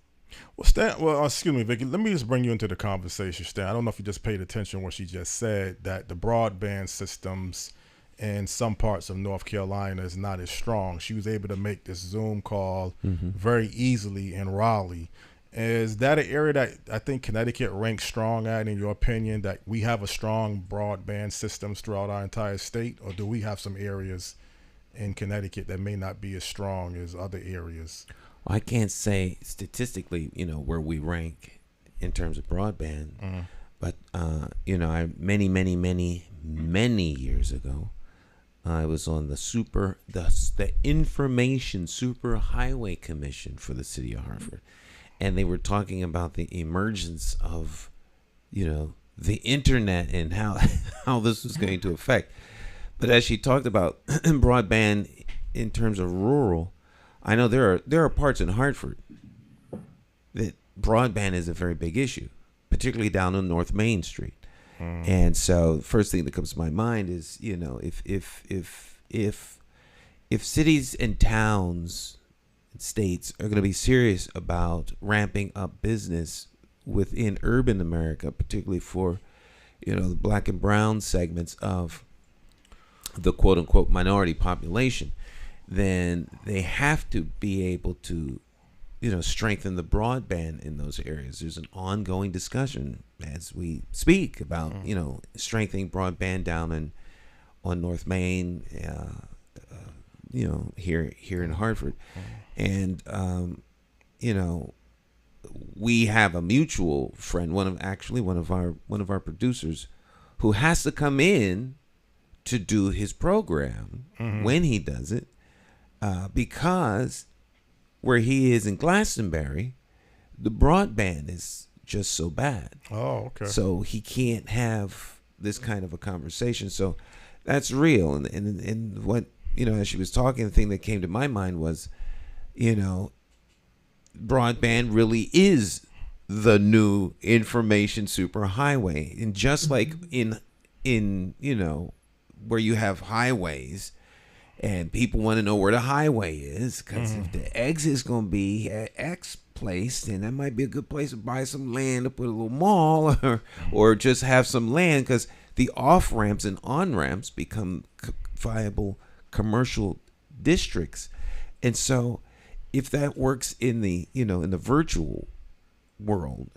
Well, Stan, excuse me, Vicki, let me just bring you into the conversation, Stan. I don't know if you just paid attention to what she just said, that the broadband systems in some parts of North Carolina is not as strong. She was able to make this Zoom call very easily in Raleigh. Is that an area that I think Connecticut ranks strong at, in your opinion, that we have a strong broadband systems throughout our entire state? Or do we have some areas in Connecticut that may not be as strong as other areas? Well, I can't say statistically, where we rank in terms of broadband, but many years ago, I was on the Information Superhighway Commission for the city of Hartford, and they were talking about the emergence of, the internet and how this was going to affect. But as she talked about broadband in terms of rural, I know there are parts in Hartford that broadband is a very big issue, particularly down on North Main Street. And so the first thing that comes to my mind is, if cities and towns and states are going to be serious about ramping up business within urban America, particularly for, the black and brown segments of the quote unquote minority population, then they have to be able to, strengthen the broadband in those areas. There's an ongoing discussion as we speak about, strengthening broadband down on North Main, here in Hartford. And, we have a mutual friend, one of our producers, who has to come in to do his program when he does it. Because where he is in Glastonbury, the broadband is just so bad. Oh, okay. So he can't have this kind of a conversation. So that's real. And what, as she was talking, the thing that came to my mind was, broadband really is the new information superhighway. And just like in where you have highways, and people want to know where the highway is, because if the exit is going to be at X place, then that might be a good place to buy some land to put a little mall or just have some land, because the off-ramps and on-ramps become viable commercial districts. And so if that works in the, in the virtual world,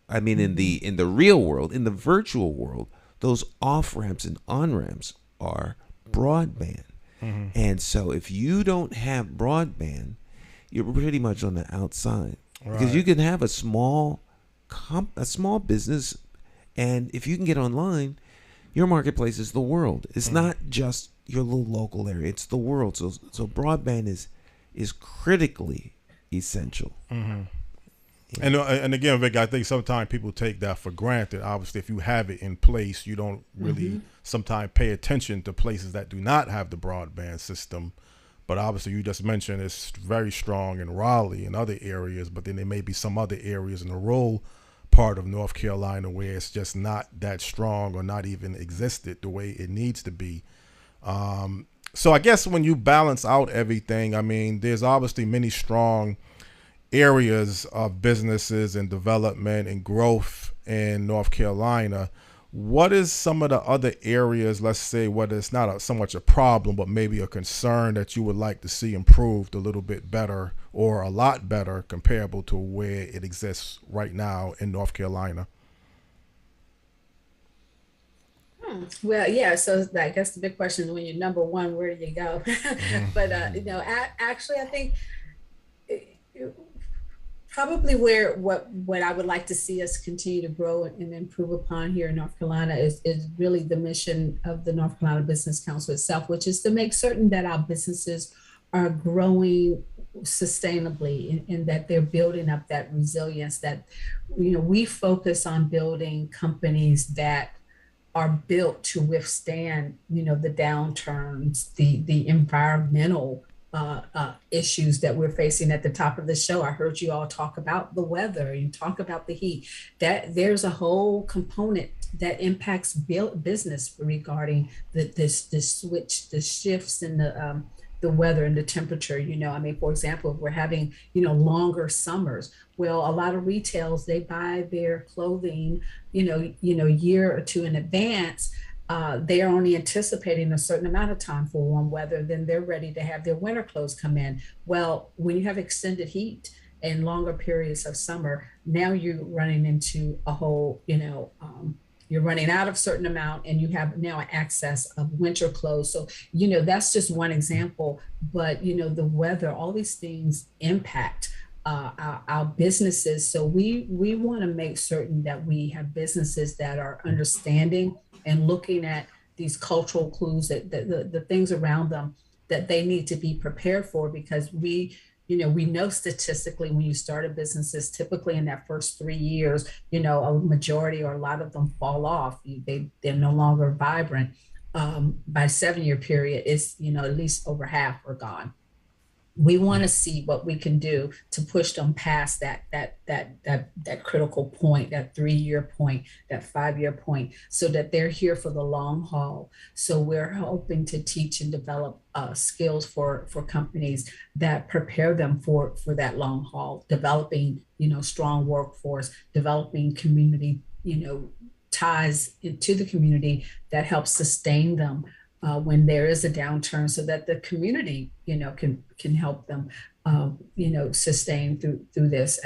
I mean, in the real world, in the virtual world, those off-ramps and on-ramps are broadband. And so if you don't have broadband, you're pretty much on the outside. Right. Because you can have a small business, and if you can get online, your marketplace is the world. It's not just your little local area, it's the world. So broadband is critically essential. And again, Vic, I think sometimes people take that for granted. Obviously, if you have it in place, you don't really sometimes pay attention to places that do not have the broadband system. But obviously, you just mentioned it's very strong in Raleigh and other areas, but then there may be some other areas in the rural part of North Carolina where it's just not that strong or not even existed the way it needs to be. So I guess when you balance out everything, I mean, there's obviously many strong areas of businesses and development and growth in North Carolina. What is some of the other areas, let's say, whether it's not so much a problem, but maybe a concern that you would like to see improved a little bit better or a lot better comparable to where it exists right now in North Carolina? Well, yeah. So I guess the big question is, when you're number one, where do you go? But actually, I think probably what I would like to see us continue to grow and improve upon here in North Carolina is really the mission of the North Carolina Business Council itself, which is to make certain that our businesses are growing sustainably and that they're building up that resilience. That we focus on building companies that are built to withstand, the downturns, the environmental issues that we're facing. At the top of the show, I heard you all talk about the weather, you talk about the heat, that there's a whole component that impacts business regarding the switch, the shifts in the weather and the temperature. For example, if we're having, longer summers, well, a lot of retails, they buy their clothing, a year or two in advance. They are only anticipating a certain amount of time for warm weather, then they're ready to have their winter clothes come in. Well, when you have extended heat and longer periods of summer, now you're running into a whole, you're running out of certain amount and you have now an excess of winter clothes. So, that's just one example, but, the weather, all these things impact our businesses. So we want to make certain that we have businesses that are understanding and looking at these cultural clues, that the things around them that they need to be prepared for, because we know statistically when you start a business, is typically in that first 3 years, a majority or a lot of them fall off. They're no longer vibrant. By 7-year period, it's, at least over half are gone. We want to see what we can do to push them past that critical point, that 3-year point, that 5-year point, so that they're here for the long haul. So we're hoping to teach and develop skills for companies that prepare them for that long haul, developing, strong workforce, developing community, ties into the community that help sustain them when there is a downturn, so that the community, can help them, sustain through this.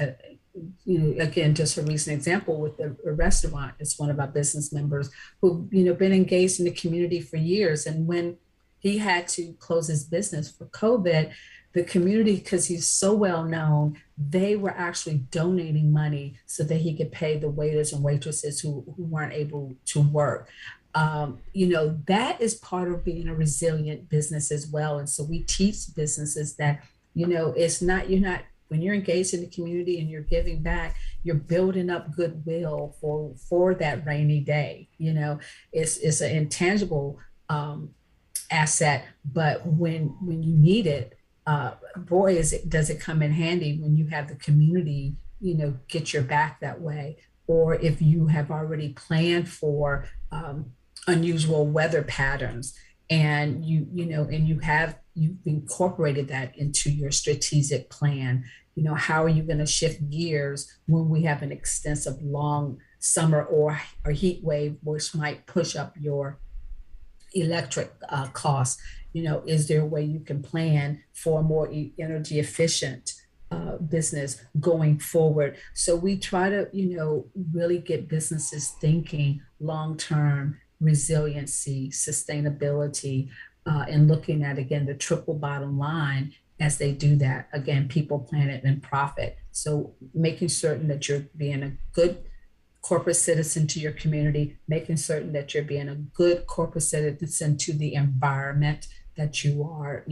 Again, just a recent example with a restaurant. It's one of our business members who, been engaged in the community for years. And when he had to close his business for COVID, the community, because he's so well known, they were actually donating money so that he could pay the waiters and waitresses who weren't able to work. That is part of being a resilient business as well. And so we teach businesses that, it's not, when you're engaged in the community and you're giving back, you're building up goodwill for that rainy day. It's an intangible asset, but when you need it, boy, does it come in handy when you have the community, get your back that way. Or if you have already planned for unusual weather patterns, and you've incorporated that into your strategic plan. How are you going to shift gears when we have an extensive long summer or heat wave, which might push up your electric costs? Is there a way you can plan for a more energy efficient business going forward? So we try to, really get businesses thinking long-term, resiliency, sustainability, and looking at, again, the triple bottom line as they do that. Again, people, planet, and profit. So making certain that you're being a good corporate citizen to your community, making certain that you're being a good corporate citizen to the environment, that you are,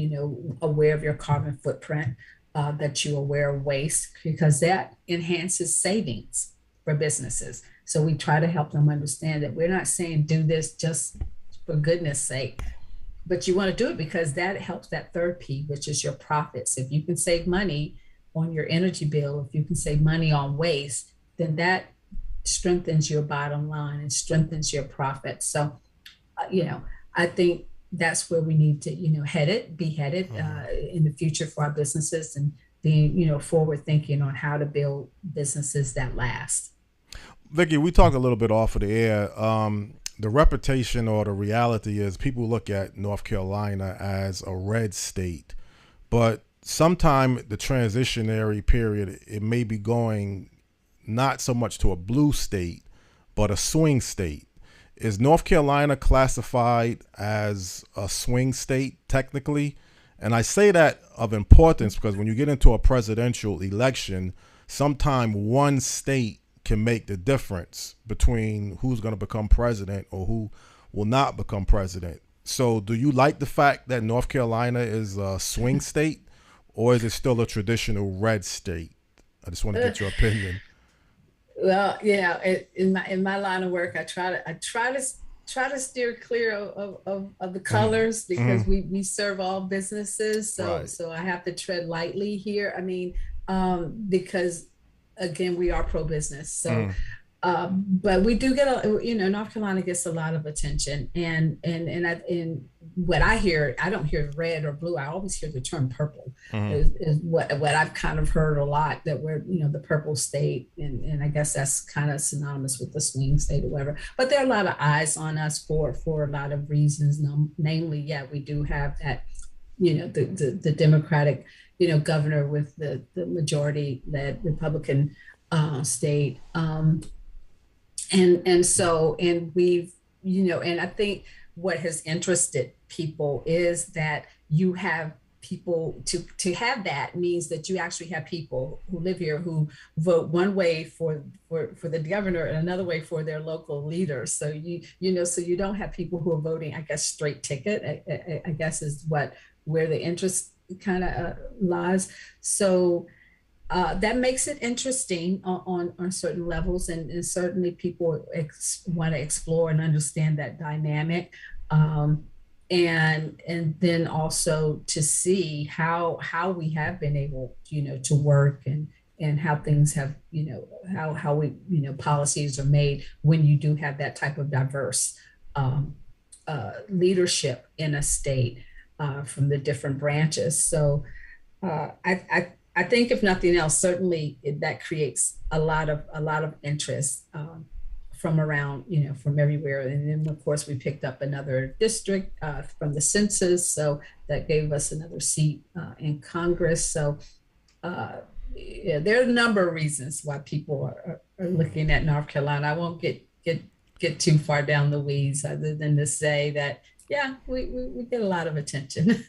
aware of your carbon footprint, that you're aware of waste, because that enhances savings for businesses. So we try to help them understand that we're not saying do this just for goodness sake, but you want to do it because that helps that third P, which is your profits. If you can save money on your energy bill, if you can save money on waste, then that strengthens your bottom line and strengthens your profits. So, I think that's where we need to, be headed in the future for our businesses, and being, forward thinking on how to build businesses that last. Vicki, we talked a little bit off of the air. The reputation or the reality is people look at North Carolina as a red state, but sometime the transitionary period, it may be going not so much to a blue state, but a swing state. Is North Carolina classified as a swing state technically? And I say that of importance because when you get into a presidential election, sometime one state can make the difference between who's going to become president or who will not become president. So do you like the fact that North Carolina is a swing state, or is it still a traditional red state? I just want to get your opinion. Well, yeah, in my line of work, I try to steer clear of the colors because we serve all businesses. So Right. so I have to tread lightly here. I mean, because again, we are pro-business. So, but we do get North Carolina gets a lot of attention, and what I hear, I don't hear red or blue. I always hear the term purple is what I've kind of heard a lot, that we're, the purple state. And I guess that's kind of synonymous with the swing state or whatever. But there are a lot of eyes on us for a lot of reasons. Namely, we do have that, the Democratic, governor with the majority led Republican state. And we've, and I think what has interested people is that you have people to have that means that you actually have people who live here who vote one way for the governor and another way for their local leaders. So so you don't have people who are voting, I guess, straight ticket, I guess is where the interest kind of lies. So that makes it interesting on certain levels, and certainly people want to explore and understand that dynamic, and then also to see how we have been able to work, and how things have how we policies are made when you do have that type of diverse leadership in a state from the different branches. So I think if nothing else, certainly that creates a lot of interest from around, from everywhere. And then of course we picked up another district from the census, so that gave us another seat in Congress. So there are a number of reasons why people are looking at North Carolina. I won't get too far down the weeds, other than to say that we get a lot of attention.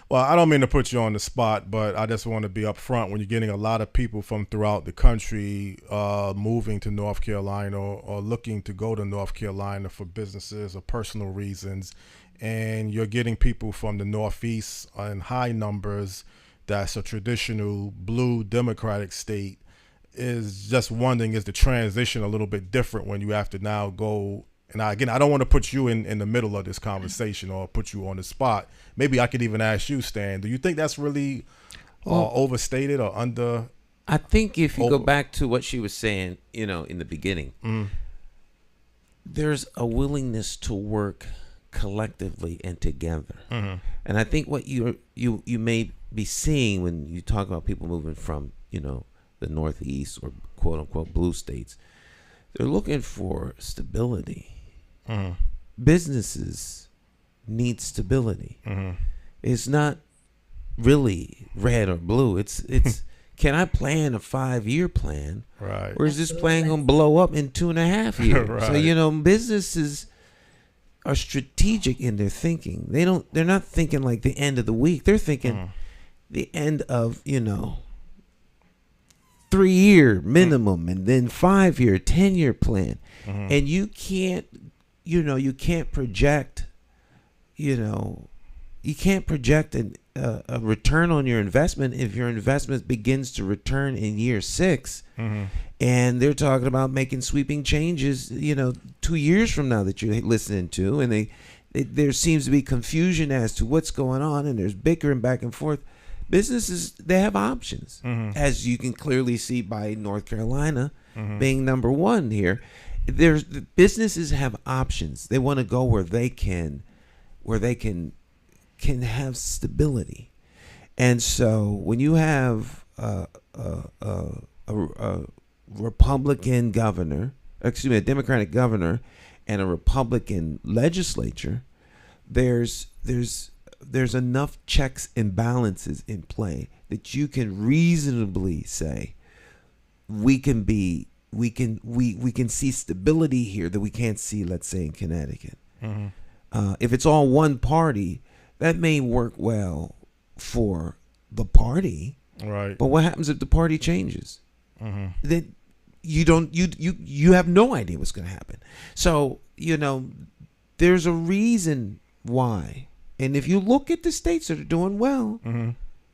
Well, I don't mean to put you on the spot, but I just want to be upfront. When you're getting a lot of people from throughout the country moving to North Carolina or looking to go to North Carolina for businesses or personal reasons, and you're getting people from the Northeast in high numbers, that's a traditional blue Democratic state, is just wondering, is the transition a little bit different when you have to now go? And I don't want to put you in the middle of this conversation or put you on the spot. Maybe I could even ask you, Stan, do you think that's really overstated or under? I think if you go back to what she was saying, in the beginning, there's a willingness to work collectively and together. And I think what you may be seeing when you talk about people moving from, the Northeast or quote unquote blue states, they're looking for stability. Businesses need stability. It's not really red or blue. It's can I plan a 5-year plan? Right. Or is this plan going to blow up in 2.5 years? Right. So, businesses are strategic in their thinking. They're not thinking like the end of the week. They're thinking the end of, 3-year minimum, and then 5-year, 10-year plan. And you can't project, you can't project a return on your investment if your investment begins to return in year 6. And they're talking about making sweeping changes, 2 years from now that you're listening to, and there seems to be confusion as to what's going on, and there's bickering back and forth. Businesses, they have options, as you can clearly see by North Carolina being number 1 here. Businesses have options. They want to go where they can have stability. And so when you have a Republican governor, a Democratic governor, and a Republican legislature, there's enough checks and balances in play that you can reasonably say we can see stability here that we can't see, let's say, in Connecticut. If it's all one party, that may work well for the party, right? But what happens if the party changes? Then you have no idea what's going to happen. So there's a reason why. And if you look at the states that are doing well,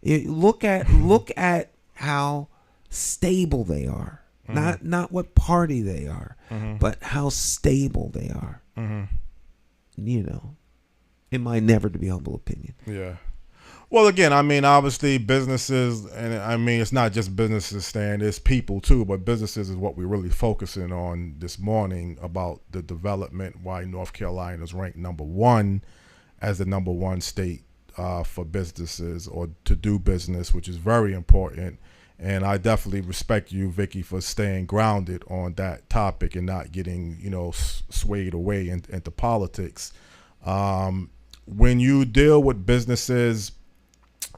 look at how stable they are. Not what party they are, but how stable they are. In my never to be humble opinion. Yeah. Well, again, I mean, obviously businesses, and I mean, it's not just businesses, Stan, it's people too, but businesses is what we're really focusing on this morning about the development, why North Carolina is ranked number 1 as the number 1 state for businesses or to do business, which is very important. And I definitely respect you, Vicki, for staying grounded on that topic and not getting, swayed away into politics. When you deal with businesses,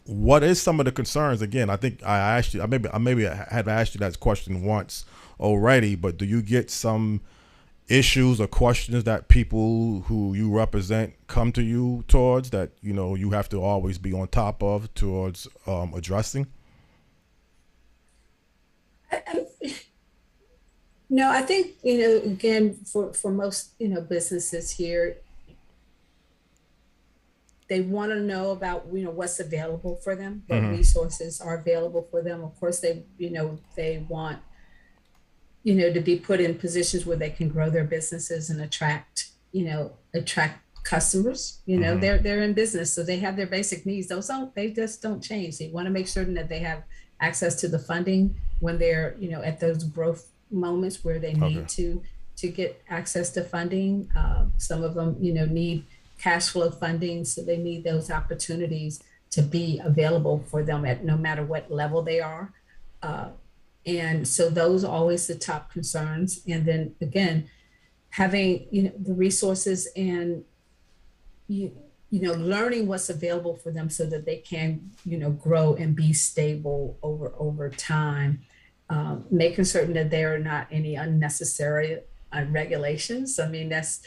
what is some of the concerns? Again, I think I asked you, maybe I had asked you that question once already, but do you get some issues or questions that people who you represent come to you towards that, you have to always be on top of towards addressing? No, I think, again, for most, businesses here, they want to know about, what's available for them, what resources are available for them. Of course, they want, to be put in positions where they can grow their businesses and attract customers. They're in business, so they have their basic needs. They just don't change. They want to make certain that they have access to the funding when they're, at those growth moments where they need to get access to funding. Some of them, need cash flow funding, so they need those opportunities to be available for them at no matter what level they are. And so those are always the top concerns. And then again, having, the resources and, learning what's available for them so that they can, grow and be stable over time. Making certain that there are not any unnecessary regulations. I mean, that's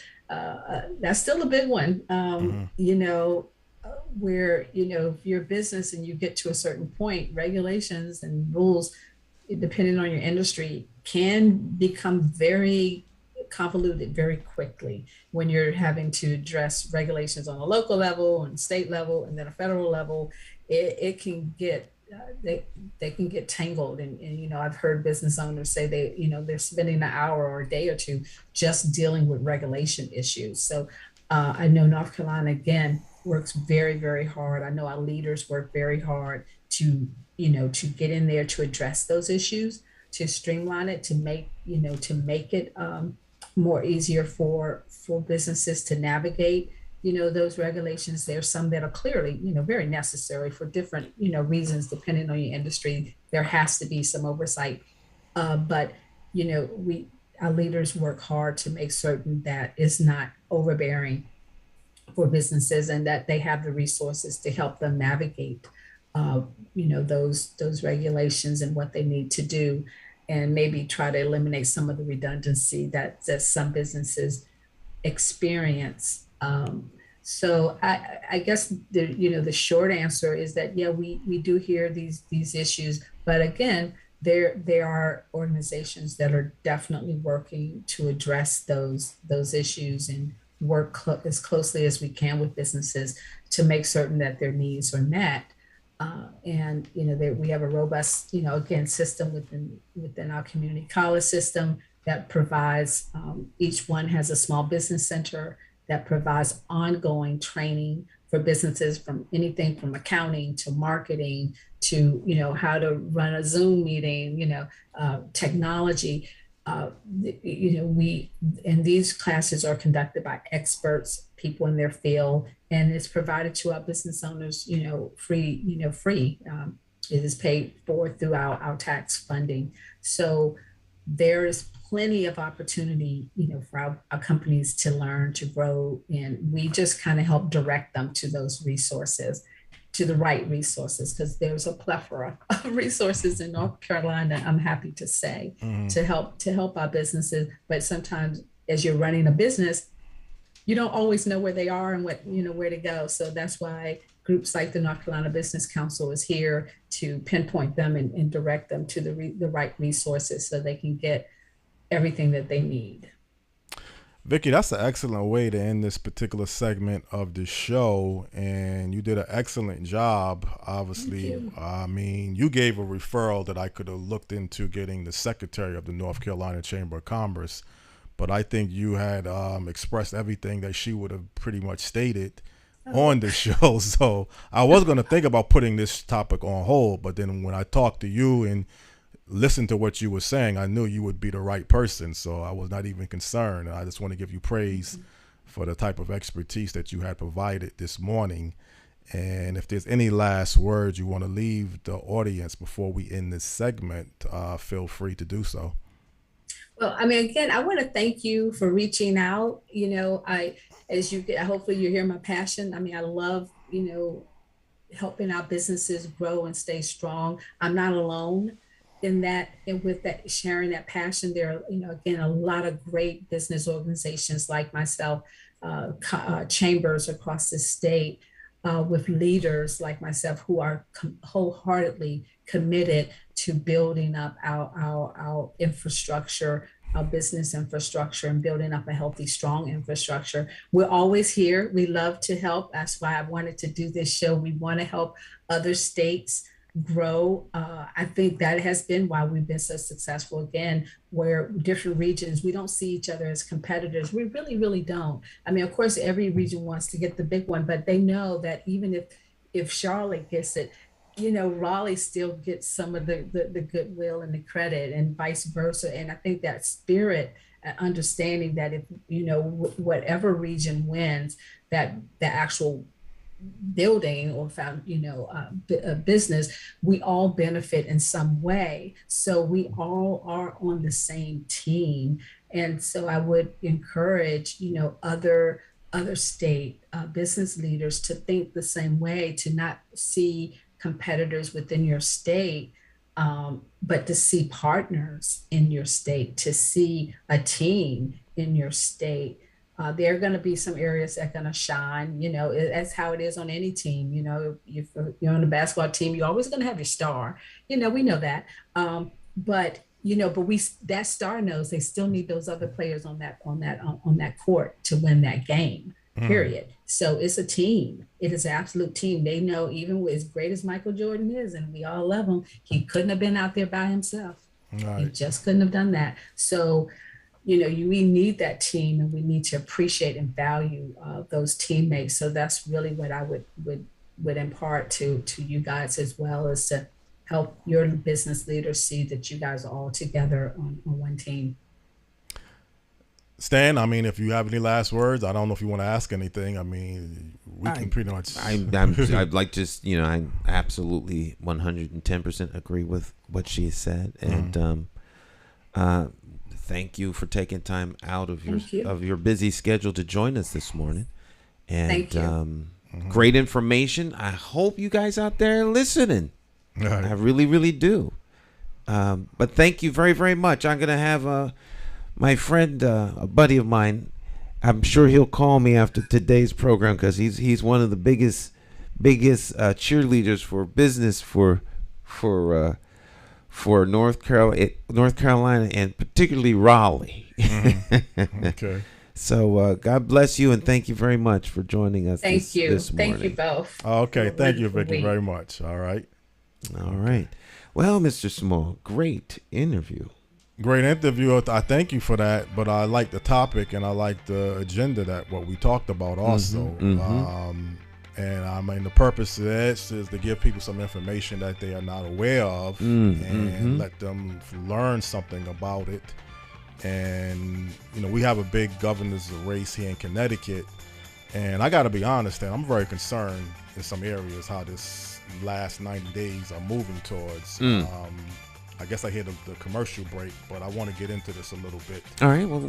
still a big one. Where, if you're a business and you get to a certain point, regulations and rules, depending on your industry, can become very convoluted very quickly when you're having to address regulations on a local level and state level and then a federal level. It can get they can get tangled, and I've heard business owners say they're spending an hour or a day or two just dealing with regulation issues. So I know North Carolina again works very, very hard. I know our leaders work very hard to get in there to address those issues, to streamline it, to make it more easier for businesses to navigate those regulations. There's some that are clearly, very necessary for different, reasons, depending on your industry. There has to be some oversight. But, our leaders work hard to make certain that it's not overbearing for businesses and that they have the resources to help them navigate, those regulations and what they need to do, and maybe try to eliminate some of the redundancy that some businesses experience. So I guess the short answer is that, yeah, we do hear these issues, but again, there are organizations that are definitely working to address those issues and work as closely as we can with businesses to make certain that their needs are met. And we have a robust, again, system within our community college system that provides, each one has a small business center that provides ongoing training for businesses, from anything from accounting to marketing to, how to run a Zoom meeting, technology. And these classes are conducted by experts, people in their field, and it's provided to our business owners, free. It is paid for through our tax funding. So there is plenty of opportunity, for our companies to learn, to grow, and we just kind of help direct them to those resources, to the right resources, because there's a plethora of resources in North Carolina, I'm happy to say, to help our businesses. But sometimes as you're running a business, you don't always know where they are and where to go. So that's why groups like the North Carolina Business Council is here to pinpoint them and direct them to the right resources so they can get everything that they need. Vicki, that's an excellent way to end this particular segment of the show, and you did an excellent job. Obviously, I mean, you gave a referral that I could have looked into getting the secretary of the North Carolina Chamber of Commerce, but I think you had expressed everything that she would have pretty much stated on the show. So I was going to think about putting this topic on hold, but then when I talked to you and listened to what you were saying, I knew you would be the right person. So I was not even concerned. I just want to give you praise for the type of expertise that you had provided this morning. And if there's any last words you want to leave the audience before we end this segment, feel free to do so. Well, I mean, again, I want to thank you for reaching out. Hopefully you hear my passion. I mean, I love, helping our businesses grow and stay strong. I'm not alone in that, and with that, sharing that passion. There are, again, a lot of great business organizations like myself, chambers across the state, with leaders like myself who are wholeheartedly committed to building up our infrastructure, our business infrastructure, and building up a healthy, strong infrastructure. We're always here. We love to help. That's why I wanted to do this show. We want to help other states grow. I think that has been why we've been so successful, again, where different regions, we don't see each other as competitors. We really, really don't. I mean, of course, every region wants to get the big one, but they know that even if Charlotte gets it, Raleigh still gets some of the goodwill and the credit, and vice versa. And I think that spirit, understanding that if, whatever region wins, that the actual building or found, a business, we all benefit in some way. So we all are on the same team. And so I would encourage, other state business leaders to think the same way, to not see competitors within your state, but to see partners in your state, to see a team in your state. There are going to be some areas that are going to shine. That's how it is on any team. If you're on a basketball team, you're always going to have your star. We know that. But that star knows they still need those other players on that court to win that game. Period. So it's a team. It is an absolute team. They know, even as great as Michael Jordan is, and we all love him, he couldn't have been out there by himself. Right. He just couldn't have done that. So, we need that team, and we need to appreciate and value those teammates. So that's really what I would impart to you guys, as well as to help your business leaders see that you guys are all together on one team. Stan, I mean, if you have any last words, I don't know if you want to ask anything. I mean, we can pretty much. I'd like to, I absolutely 110% agree with what she said, and thank you for taking time out of your busy schedule to join us this morning. And thank you. Great information. I hope you guys out there are listening. Right. I really, really do. But thank you very, very much. I'm gonna have my friend, a buddy of mine, I'm sure he'll call me after today's program, because he's one of the biggest cheerleaders for business for North Carolina, and particularly Raleigh. Okay. So God bless you, and thank you very much for joining us Thank you. this morning. Thank you both. Okay, thank you, Wonderful Vicki, week. very much. All right. All right. Well, Mr. Small, great interview. Great interview. I thank you for that. But I like the topic and I like the agenda that what we talked about also. And I mean, the purpose of this is to give people some information that they are not aware of and let them learn something about it. And, you know, we have a big governor's race here in Connecticut. And I got to be honest, and I'm very concerned in some areas how this last 90 days are moving towards. I guess I hear the commercial break, but I want to get into this a little bit. All right. Well,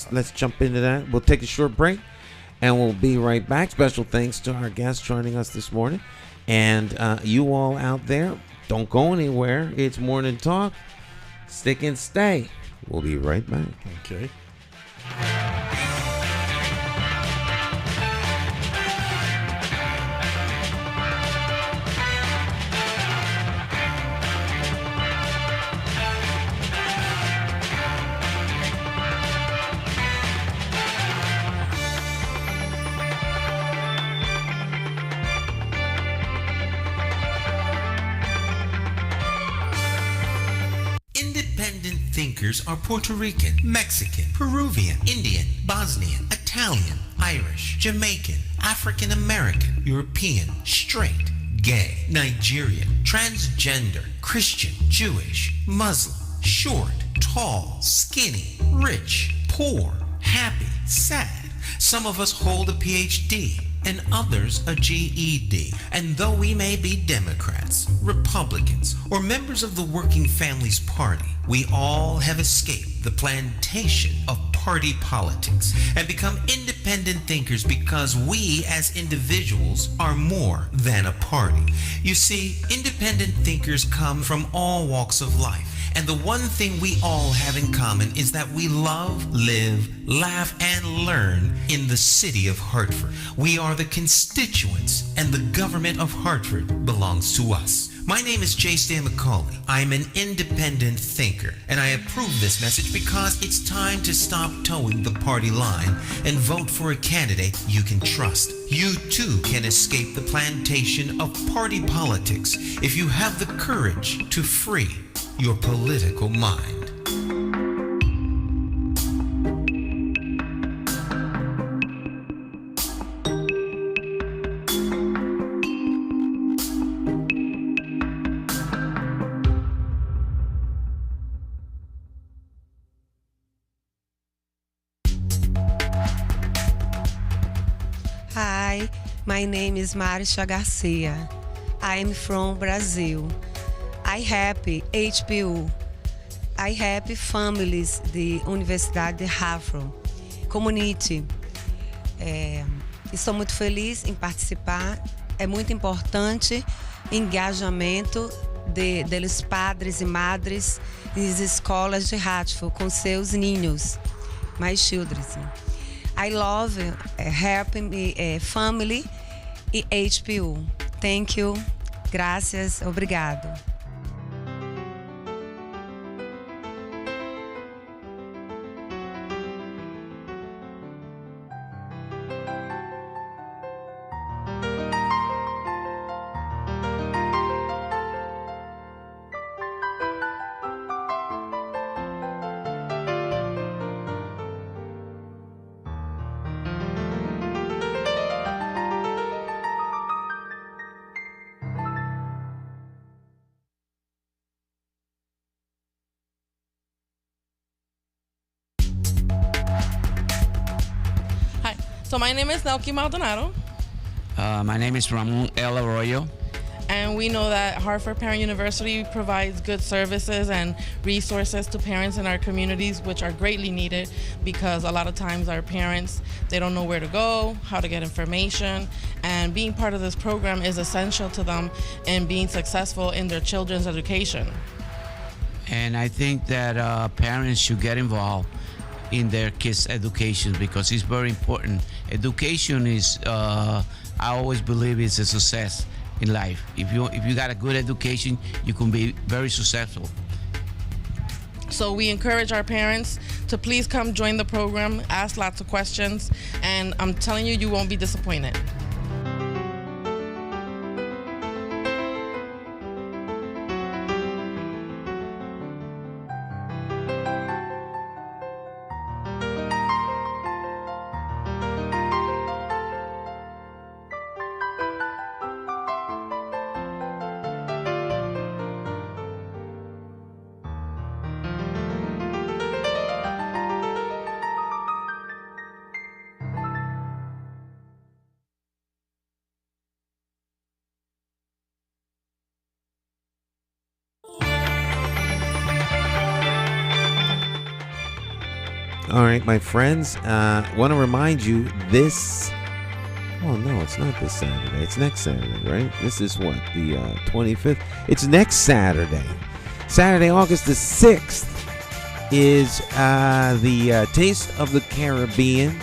let's jump into that. We'll take a short break, and we'll be right back. Special thanks to our guest joining us this morning, and you all out there, don't go anywhere. It's Morning Talk. Stick and stay. We'll be right back. Okay. Independent thinkers are Puerto Rican, Mexican, Peruvian, Indian, Bosnian, Italian, Irish, Jamaican, African American, European, straight, gay, Nigerian, transgender, Christian, Jewish, Muslim, short, tall, skinny, rich, poor, happy, sad. Some of us hold a PhD and others a GED. And though we may be Democrats, Republicans, or members of the Working Families Party, we all have escaped the plantation of party politics and become independent thinkers because we as individuals are more than a party. You see, independent thinkers come from all walks of life. And the one thing we all have in common is that we love, live, laugh, and learn in the city of Hartford. We are the constituents, and the government of Hartford belongs to us. My name is J. Stan McCauley. I'm an independent thinker, and I approve this message because it's time to stop towing the party line and vote for a candidate you can trust. You too can escape the plantation of party politics if you have the courage to free your political mind. Hi, my name is Nyesha Garcia. I am from Brazil. I help HPU. I help families de Universidade de Harvard Community. Estou muito feliz em participar. É muito importante o engajamento dos padres e madres nas escolas de Hartford com seus ninhos, my children. I love helping family e HPU. Thank you. Gracias. Obrigado. So my name is Nelky Maldonado. My name is Ramon El Arroyo. And we know that Hartford Parent University provides good services and resources to parents in our communities, which are greatly needed because a lot of times our parents, they don't know where to go, how to get information, and being part of this program is essential to them in being successful in their children's education. And I think that parents should get involved in their kids' education because it's very important. Education is, I always believe, is a success in life. If you got a good education, you can be very successful. So we encourage our parents to please come join the program, ask lots of questions, and I'm telling you, you won't be disappointed. All right, my friends, want to remind you this. Oh, no, it's not this Saturday. It's next Saturday, right? This is what, the 25th? It's next Saturday. Saturday, August the 6th is the Taste of the Caribbean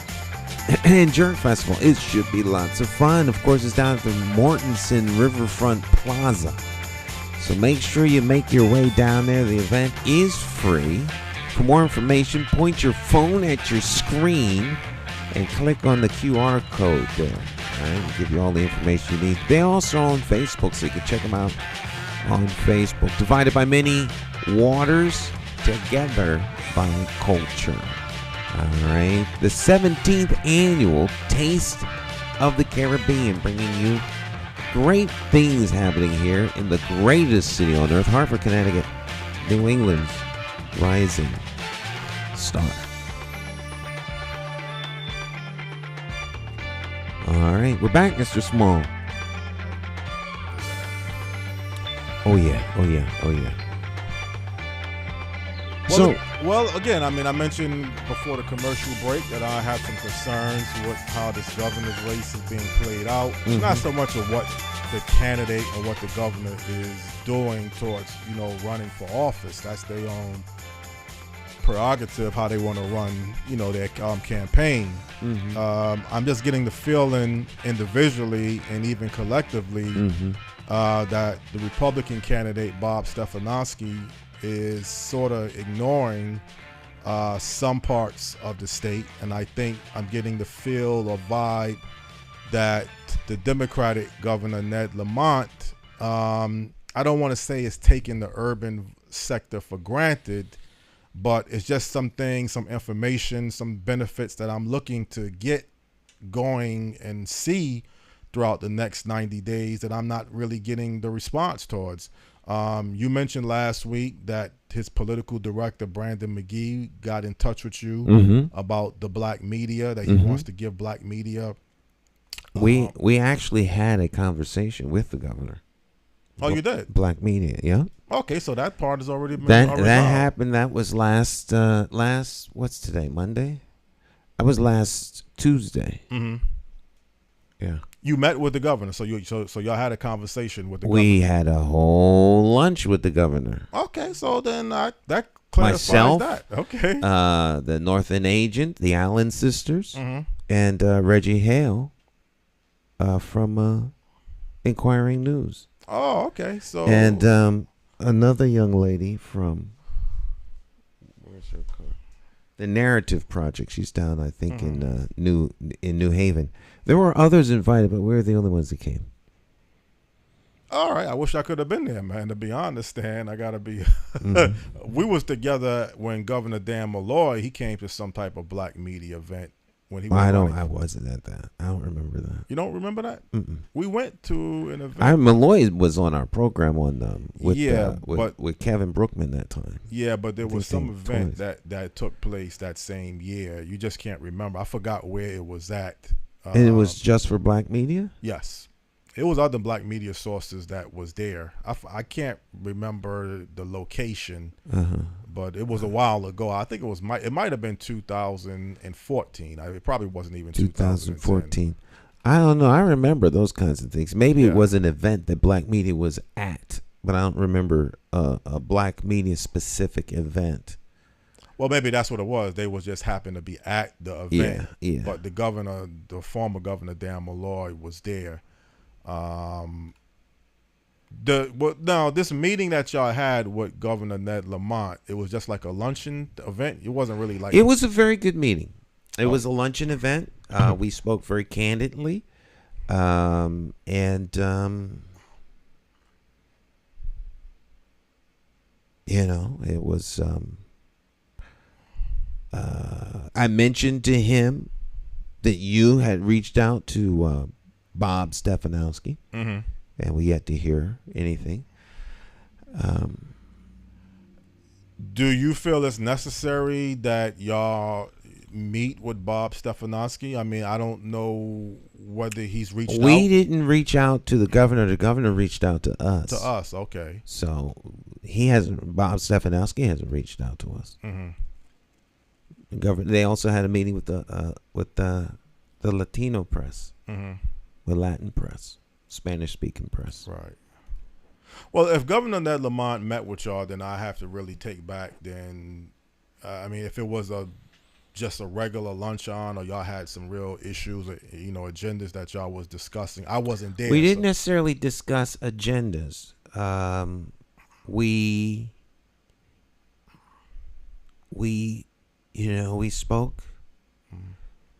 and Jerk Festival. It should be lots of fun. Of course, it's down at the Mortenson Riverfront Plaza. So make sure you make your way down there. The event is free. For more information, point your phone at your screen and click on the QR code there. All right, we'll give you all the information you need. They're also on Facebook, so you can check them out on Facebook. Divided by many waters, together by culture. All right, the 17th annual Taste of the Caribbean, bringing you great things happening here in the greatest city on earth, Hartford, Connecticut, New England's rising star. All right, we're back, Mr. Small. Oh yeah, oh yeah, oh yeah. Well, again, I mean, I mentioned before the commercial break that I have some concerns with how this governor's race is being played out. It's not so much of what the candidate or what the governor is doing towards, running for office. That's their own prerogative, how they want to run, their campaign. I'm just getting the feeling individually and even collectively that the Republican candidate, Bob Stefanowski, is sort of ignoring some parts of the state. And I think I'm getting the feel or vibe that the Democratic governor, Ned Lamont, I don't want to say is taking the urban sector for granted, but it's just some things, some information, some benefits that I'm looking to get going and see throughout the next 90 days that I'm not really getting the response towards. You mentioned last week that his political director, Brandon McGee, got in touch with you about the black media, that he wants to give black media. We actually had a conversation with the governor. Oh, you did? Black media, yeah. Okay, so that part has already been that happened. That was last what's today? Monday? That was last Tuesday. Yeah. You met with the governor, so y'all had a conversation with the governor. We had a whole lunch with the governor. Okay, so then that clarifies myself, that. Okay. The North End agent, the Allen sisters, and Reggie Hale from Inquiring News. Oh, okay. So and another young lady from where's her car? The Narrative Project. She's down, I think, in New Haven. There were others invited, but we were the only ones that came. All right. I wish I could have been there, man. To be honest, Stan, I gotta be. We was together when Governor Dan Malloy, he came to some type of black media event when he. I wasn't at that. I don't remember that. You don't remember that? We went to an event. Malloy was on our program with Kevin Brookman that time. Yeah, but there was some event that took place that same year. You just can't remember. I forgot where it was at. And it was just for black media? Yes. It was other black media sources that was there. I can't remember the location, but it was a while ago. I think it might have been 2014. It probably wasn't even 2014. I don't know. I remember those kinds of things. Maybe it was an event that black media was at, but I don't remember a black media specific event. Well, maybe that's what it was. They was just happened to be at the event. Yeah. But the former governor, Dan Malloy, was there. Now this meeting that y'all had with Governor Ned Lamont, it was just like a luncheon event. It wasn't really like. It was a very good meeting. It was a luncheon event. We spoke very candidly, and it was. I mentioned to him that you had reached out to Bob Stefanowski, and we yet to hear anything. Do you feel it's necessary that y'all meet with Bob Stefanowski? I mean, I don't know whether he's reached out. We didn't reach out to the governor. The governor reached out to us. To us, okay. So he hasn't. Bob Stefanowski hasn't reached out to us. The governor. They also had a meeting with the Latino press, the Latin press, Spanish speaking press. Right. Well, if Governor Ned Lamont met with y'all, then I have to really take back. Then, I mean, if it was just a regular luncheon, or y'all had some real issues, agendas that y'all was discussing, I wasn't there. We didn't necessarily discuss agendas. We spoke.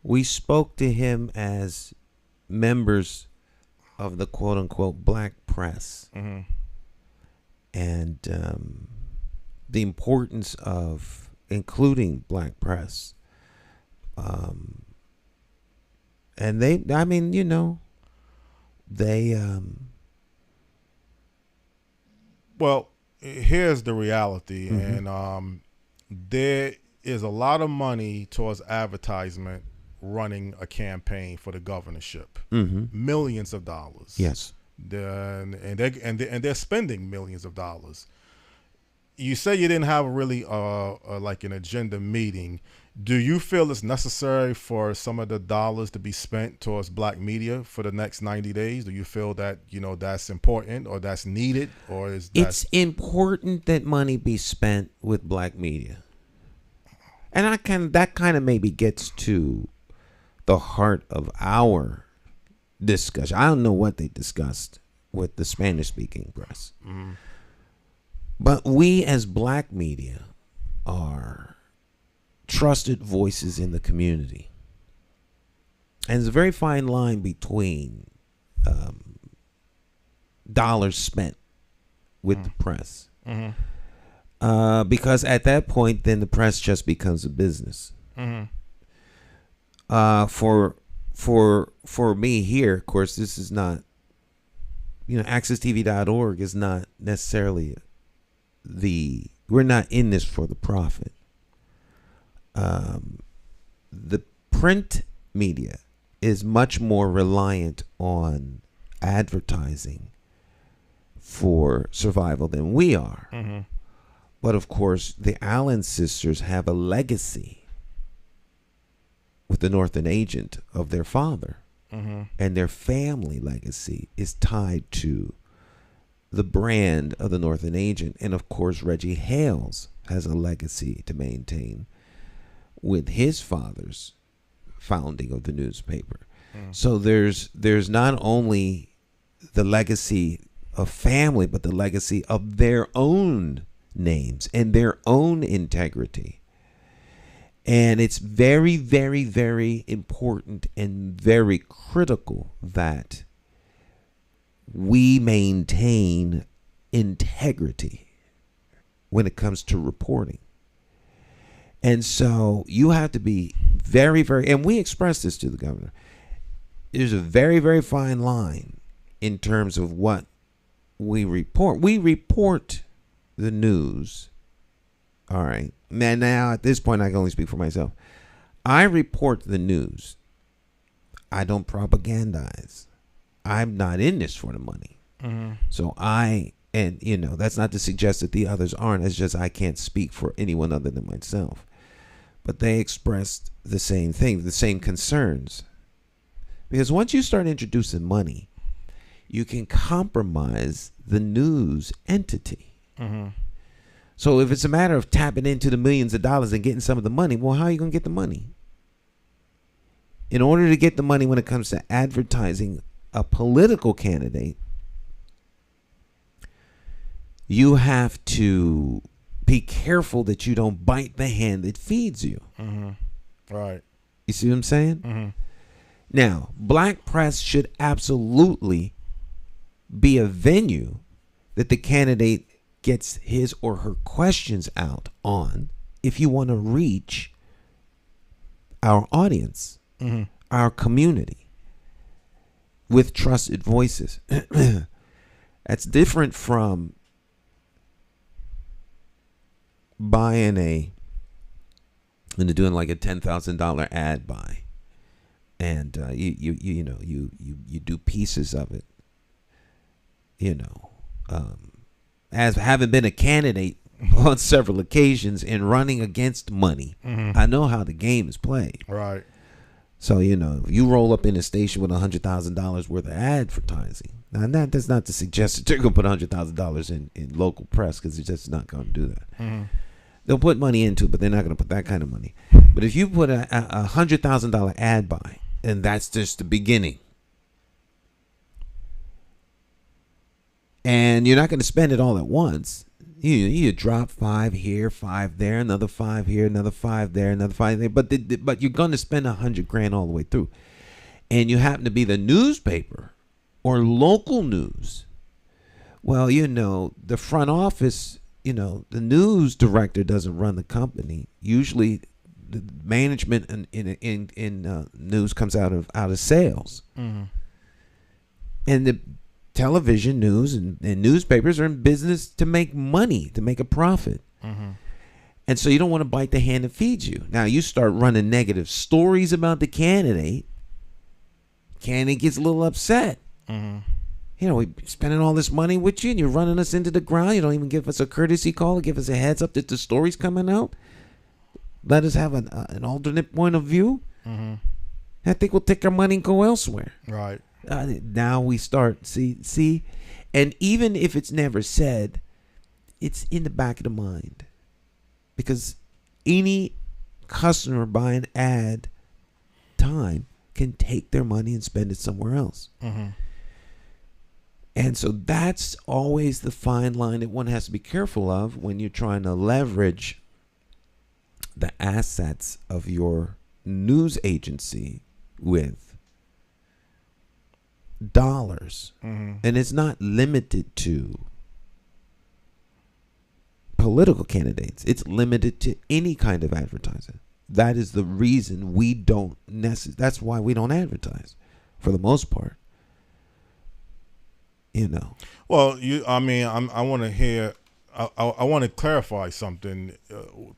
We spoke to him as members of the quote unquote black press, and the importance of including black press. And they. Well, here's the reality, and there is a lot of money towards advertisement running a campaign for the governorship. Millions of dollars. Yes. And they're spending millions of dollars. You say you didn't have really like an agenda meeting. Do you feel it's necessary for some of the dollars to be spent towards black media for the next 90 days? Do you feel that, that's important or that's needed, or is that... It's important that money be spent with black media. And that kind of maybe gets to the heart of our discussion. I don't know what they discussed with the Spanish speaking press. But we as black media are trusted voices in the community. And there's a very fine line between dollars spent with the press. Because at that point, then the press just becomes a business. For me here, of course, this is not, accesstv.org is not necessarily we're not in this for the profit. The print media is much more reliant on advertising for survival than we are. But of course, the Allen sisters have a legacy with the Northern Agent of their father. And their family legacy is tied to the brand of the Northern Agent. And of course, Reggie Hales has a legacy to maintain with his father's founding of the newspaper. So there's not only the legacy of family, but the legacy of their own names and their own integrity. And it's very, very, very important and very critical that we maintain integrity when it comes to reporting. And so you have to be very, very, and we expressed this to the governor. There's a very, very fine line in terms of what we report. We report the news. All right. Now at this point, I can only speak for myself. I report the news. I don't propagandize. I'm not in this for the money. So that's not to suggest that the others aren't. It's just I can't speak for anyone other than myself. But they expressed the same thing, the same concerns. Because once you start introducing money, you can compromise the news entity. So if it's a matter of tapping into the millions of dollars and getting some of the money, well, how are you going to get the money? In order to get the money when it comes to advertising a political candidate, you have to be careful that you don't bite the hand that feeds you. Right. You see what I'm saying? Now, black press should absolutely be a venue that the candidate gets his or her questions out on if you want to reach our audience, our community with trusted voices. That's different from buying and doing like a $10,000 ad buy, and you do pieces of it. As having been a candidate on several occasions and running against money, I know how the game is played. Right. So if you roll up in a station with $100,000 worth of advertising, now that's not to suggest that they're going to put $100,000 in local press, because they're just not going to do that. They'll put money into it, but they're not going to put that kind of money. But if you put a $100,000 ad buy, and that's just the beginning, and you're not going to spend it all at once. You drop 5 here, 5 there, another 5 here, another 5 there, another 5 there. But you're going to spend $100,000 all the way through, and you happen to be the newspaper or local news. Well, the front office. The news director doesn't run the company. Usually, the management in news comes out of sales, and the television news and newspapers are in business to make money, to make a profit. And so you don't want to bite the hand that feeds you. Now you start running negative stories about the candidate. Candidate gets a little upset. We're spending all this money with you, and you're running us into the ground. You don't even give us a courtesy call, give us a heads up that the story's coming out. Let us have an alternate point of view. I think we'll take our money and go elsewhere. Right. Now we start, see, and even if it's never said, it's in the back of the mind, because any customer buying ad time can take their money and spend it somewhere else. And so that's always the fine line that one has to be careful of when you're trying to leverage the assets of your news agency with dollars. And it's not limited to political candidates. It's limited to any kind of advertising. That is the reason we don't that's why we don't advertise for the most part. Well, I want to hear. I want to clarify something.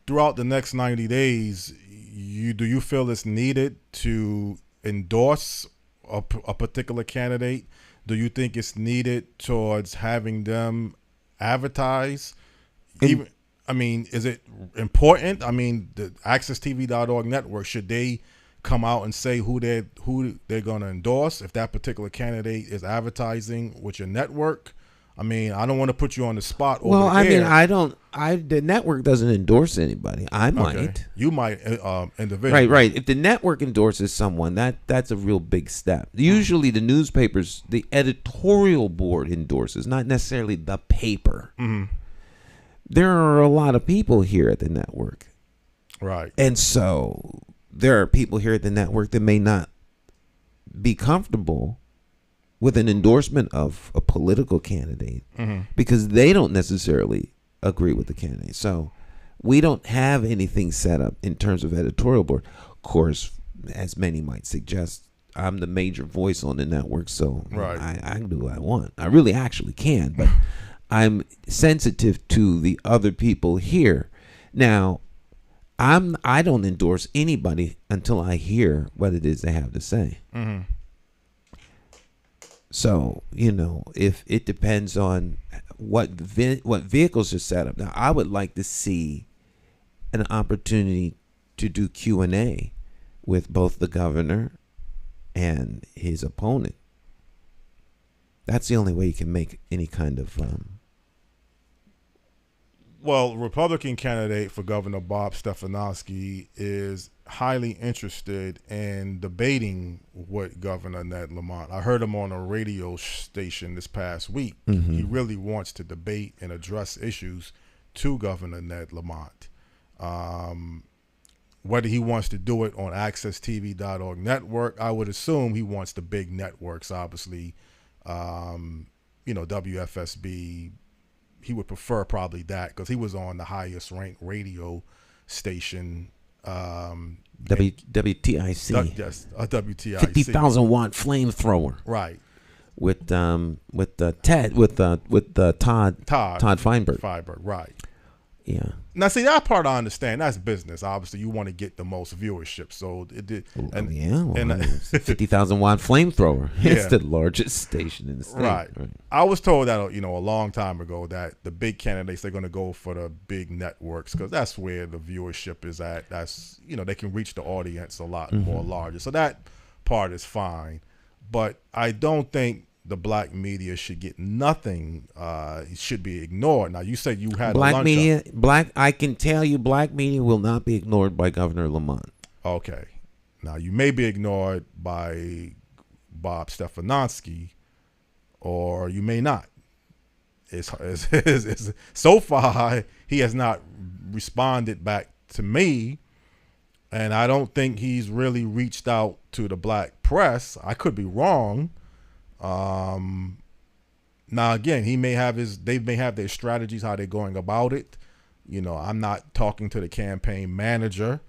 Throughout the next 90 days, do you feel it's needed to endorse a particular candidate? Do you think it's needed towards having them advertise? Is it important? The AccessTV.org network, should they come out and say who they're going to endorse if that particular candidate is advertising with your network? I don't want to put you on the spot. The network doesn't endorse anybody. I might. Okay. You might individually. Right. If the network endorses someone, that's a real big step. Usually the newspapers, the editorial board endorses, not necessarily the paper. There are a lot of people here at the network. Right. And so there are people here at the network that may not be comfortable with an endorsement of a political candidate because they don't necessarily agree with the candidate. So we don't have anything set up in terms of editorial board. Of course, as many might suggest, I'm the major voice on the network, so I can do what I want. I really actually can, but I'm sensitive to the other people here. Now, I don't endorse anybody until I hear what it is they have to say. So, if it depends on what vehicles are set up. Now, I would like to see an opportunity to do Q&A with both the governor and his opponent. That's the only way you can make any kind of Well, Republican candidate for Governor Bob Stefanowski is highly interested in debating with Governor Ned Lamont. I heard him on a radio station this past week. He really wants to debate and address issues to Governor Ned Lamont. Whether he wants to do it on accesstv.org network, I would assume he wants the big networks, obviously. WFSB, he would prefer probably that because he was on the highest ranked radio station. WTIC. Yes, WTIC. 50,000 watt flamethrower. Right. With Todd Feinberg. Right. Yeah. Now, see, that part I understand. That's business. Obviously, you want to get the most viewership. So it did. And, 50,000 watt flamethrower. Yeah. It's the largest station in the state. Right. I was told that a long time ago that the big candidates, they're going to go for the big networks because that's where the viewership is at. That's they can reach the audience a lot more larger. So that part is fine, but I don't think the black media should get nothing. It should be ignored. Now, you said you had black a lunch media. I can tell you, black media will not be ignored by Governor Lamont. Okay. Now, you may be ignored by Bob Stefanowski, or you may not. So far, he has not responded back to me, and I don't think he's really reached out to the black press. I could be wrong. Now again, they may have their strategies, how they're going about it. I'm not talking to the campaign manager.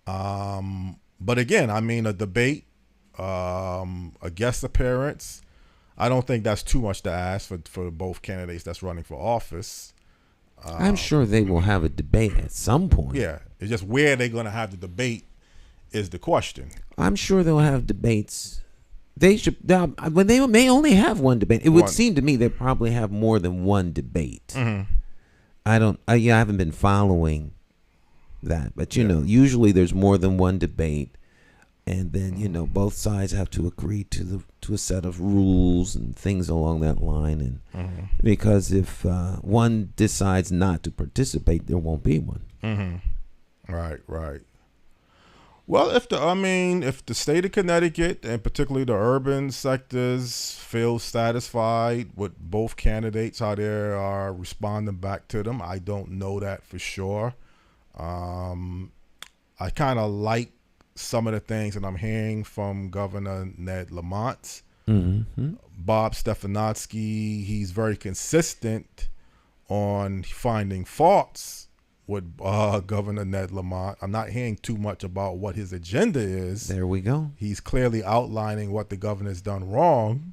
But again, a debate, a guest appearance, I don't think that's too much to ask for both candidates that's running for office. I'm sure they will have a debate at some point. Yeah. It's just where they're going to have the debate is the question. I'm sure they'll have debates. They should. When they may only have one debate, it would seem to me they probably have more than one debate. I don't. I haven't been following that, but usually there's more than one debate, and then both sides have to agree to a set of rules and things along that line, and because if one decides not to participate, there won't be one. Right. Well, if the state of Connecticut and particularly the urban sectors feel satisfied with both candidates, how they are responding back to them, I don't know that for sure. I kind of like some of the things that I'm hearing from Governor Ned Lamont. Bob Stefanowski, he's very consistent on finding faults with Governor Ned Lamont. I'm not hearing too much about what his agenda is. There we go. He's clearly outlining what the governor's done wrong.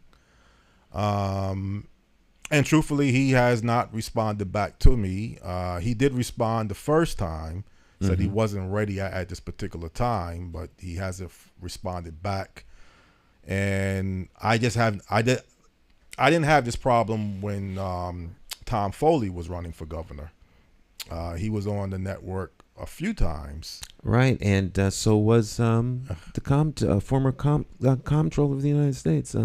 And truthfully, he has not responded back to me. He did respond the first time, said he wasn't ready at this particular time, but he hasn't responded back. And I didn't have this problem when Tom Foley was running for governor. He was on the network a few times. Right, and so was the former comptroller of the United States.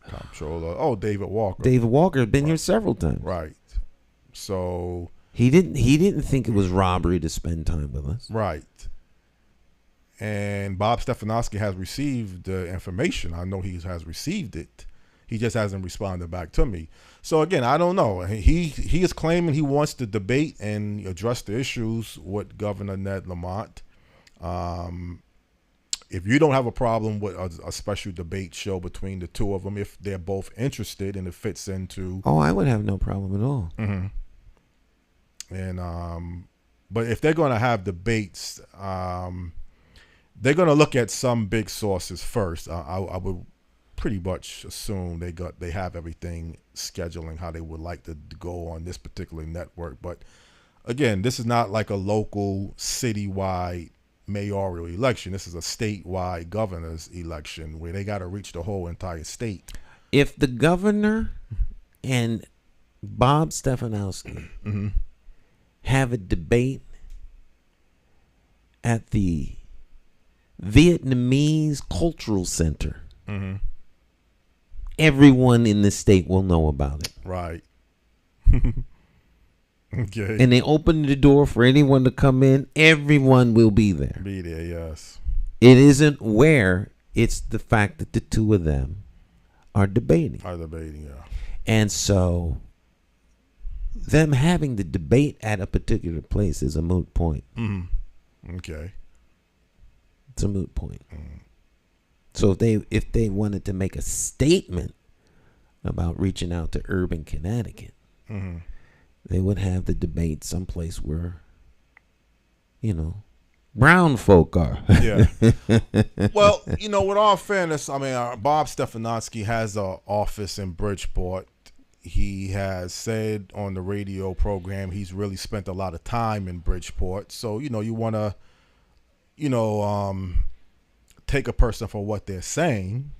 Comptroller. David Walker. David Walker has been here several times. Right. So he didn't think it was robbery to spend time with us. Right. And Bob Stefanowski has received the information. I know he has received it. He just hasn't responded back to me. So again, I don't know. He is claiming he wants to debate and address the issues with Governor Ned Lamont. If you don't have a problem with a special debate show between the two of them, if they're both interested and it fits into. Oh, I would have no problem at all. And but if they're going to have debates, they're going to look at some big sources first. I would pretty much assume they have everything scheduling how they would like to go on this particular network. But again, this is not like a local citywide mayoral election. This is a statewide governor's election where they got to reach the whole entire state. If the governor and Bob Stefanowski have a debate at the Vietnamese Cultural Center, everyone in the state will know about it. Right. Okay. and they open the door for anyone to come in, everyone will be there. Be there, yes. It isn't where, it's the fact that the two of them are debating. Yeah. And so them having the debate at a particular place is a moot point. Okay. It's a moot point. So if they wanted to make a statement about reaching out to urban Connecticut, they would have the debate someplace where, brown folk are. Yeah. Well, with all fairness, I mean, Bob Stefanowski has an office in Bridgeport. He has said on the radio program he's really spent a lot of time in Bridgeport. So, you want to, take a person for what they're saying.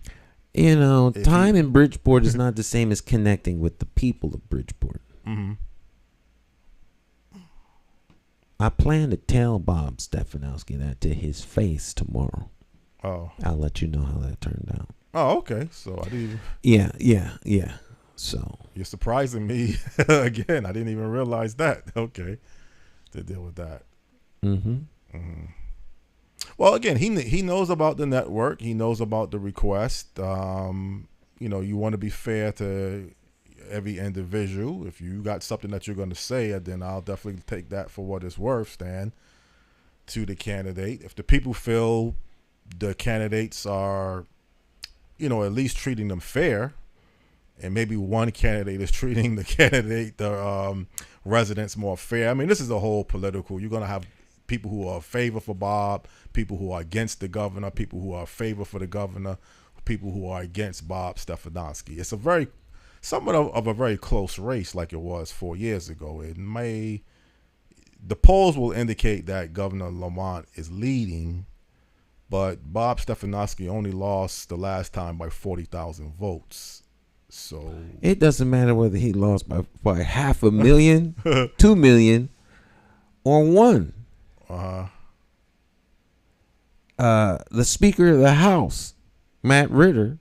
Time in Bridgeport is not the same as connecting with the people of Bridgeport. I plan to tell Bob Stefanowski that to his face tomorrow. Oh. I'll let you know how that turned out. Oh, okay. So I didn't even... Yeah. So you're surprising me again. I didn't even realize that. Okay. To deal with that. Well, again, he knows about the network. He knows about the request. You want to be fair to every individual. If you got something that you're going to say, then I'll definitely take that for what it's worth, stand to the candidate. If the people feel the candidates are, at least treating them fair, and maybe one candidate is treating the residents more fair. I mean, this is a whole political. You're going to have people who are in favor for Bob, people who are against the governor, people who are in favor for the governor, people who are against Bob Stefanowski. It's somewhat of a very close race like it was 4 years ago. The polls will indicate that Governor Lamont is leading, but Bob Stefanowski only lost the last time by 40,000 votes. So it doesn't matter whether he lost by 500,000, 2 million, or 1. The Speaker of the House, Matt Ritter,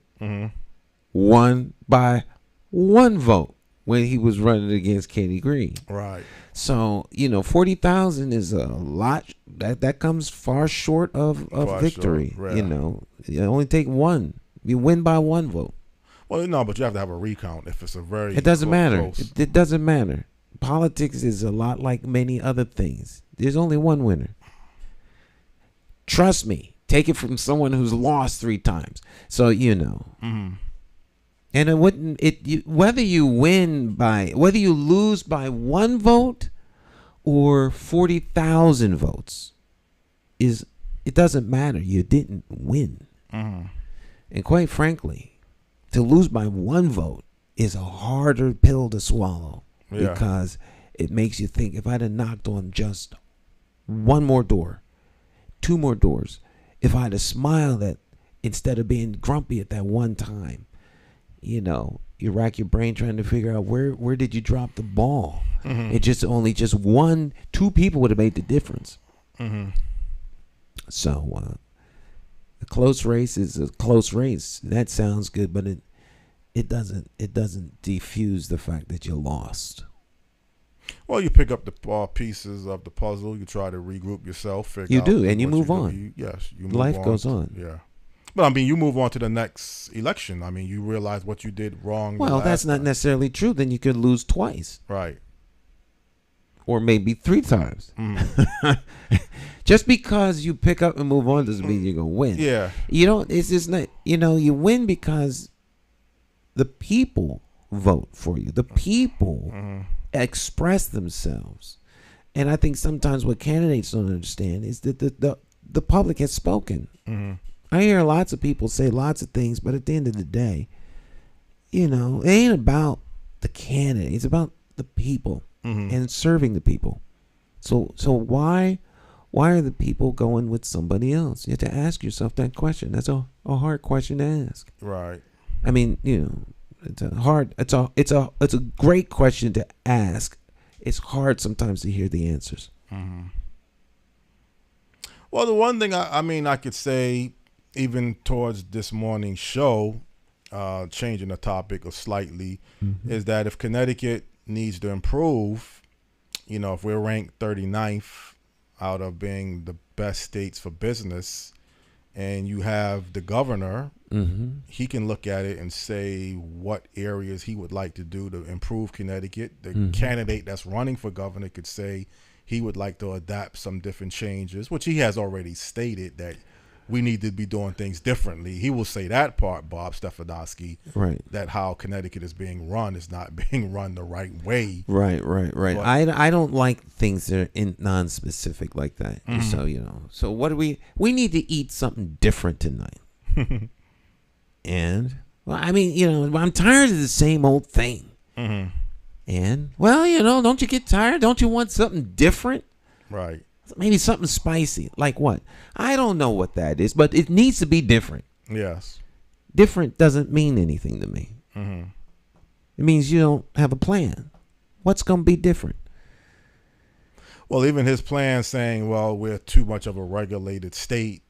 won by 1 vote when he was running against Kenny Green. Right. So 40,000 is a lot. That comes far short of victory. Short, You only take 1. You win by 1 vote. Well, no, but you have to have a recount if it's a very. It doesn't matter. Close. It doesn't matter. Politics is a lot like many other things. There's only one winner. Trust me. Take it from someone who's lost 3 times. So And it wouldn't. Whether you lose by 1 vote or 40,000 votes, it doesn't matter. You didn't win. And quite frankly, to lose by 1 vote is a harder pill to swallow because it makes you think, if I'd have knocked on just 1 more door, 2 more doors, if I'd have smiled at instead of being grumpy at that one time, you rack your brain trying to figure out where did you drop the ball. It just 2 people would have made the difference. So a close race is a close race. That sounds good, but it doesn't diffuse the fact that you lost. Well, you pick up the pieces of the puzzle. You try to regroup yourself. You do, and you move on. Yes, you move Life on. goes on. Yeah. But I mean, you move on to the next election. I mean, you realize what you did wrong. Well, that's not necessarily true. Then you could lose twice. Right. Or maybe 3 times. Just because you pick up and move on doesn't mean you're going to win. Yeah. It's just not, you win because the people vote for you. The people express themselves. And I think sometimes what candidates don't understand is that the public has spoken. I hear lots of people say lots of things, but at the end of the day, it ain't about the candidate. It's about the people and serving the people. So why are the people going with somebody else? You have to ask yourself that question. That's a hard question to ask. Right. I mean, it's a great question to ask. It's hard sometimes to hear the answers. Well, the one thing I could say, even towards this morning's show, changing the topic slightly, is that if Connecticut needs to improve, if we're ranked 39th out of being the best states for business, and you have the governor, he can look at it and say what areas he would like to do to improve Connecticut. The candidate that's running for governor could say he would like to adapt some different changes, which he has already stated that we need to be doing things differently. He will say that part, Bob Stefanowski, right? That how Connecticut is being run is not being run the right way. Right. But, I don't like things that are non-specific like that. So so what do we need to eat something different tonight. And well, I mean, I'm tired of the same old thing. And well, don't you get tired? Don't you want something different? Right. Maybe something spicy. Like what? I don't know what that is, but it needs to be different. Yes. Different doesn't mean anything to me. It means you don't have a plan. What's going to be different? Well, even his plan saying, well, we're too much of a regulated state.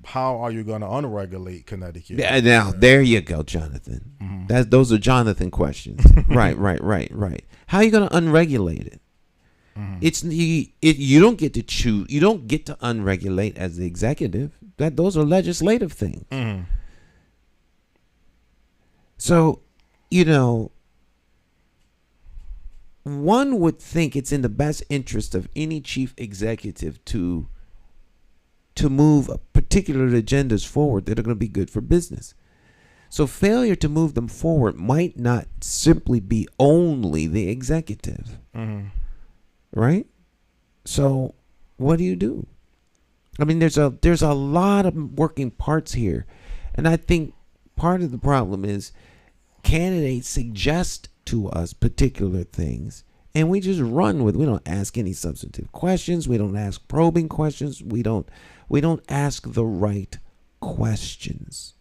How are you going to unregulate Connecticut? Yeah, now, there you go, Jonathan. Those are Jonathan questions. Right. How are you going to unregulate it? It's you don't get to choose. You don't get to unregulate as the executive. Those are legislative things. So, one would think it's in the best interest of any chief executive to move particular agendas forward that are going to be good for business. So failure to move them forward might not simply be only the executive. Right? So what do you do? I mean, there's a lot of working parts here. And I think part of the problem is candidates suggest to us particular things and we just run with. We don't ask any substantive questions. We don't ask probing questions. We don't ask the right questions.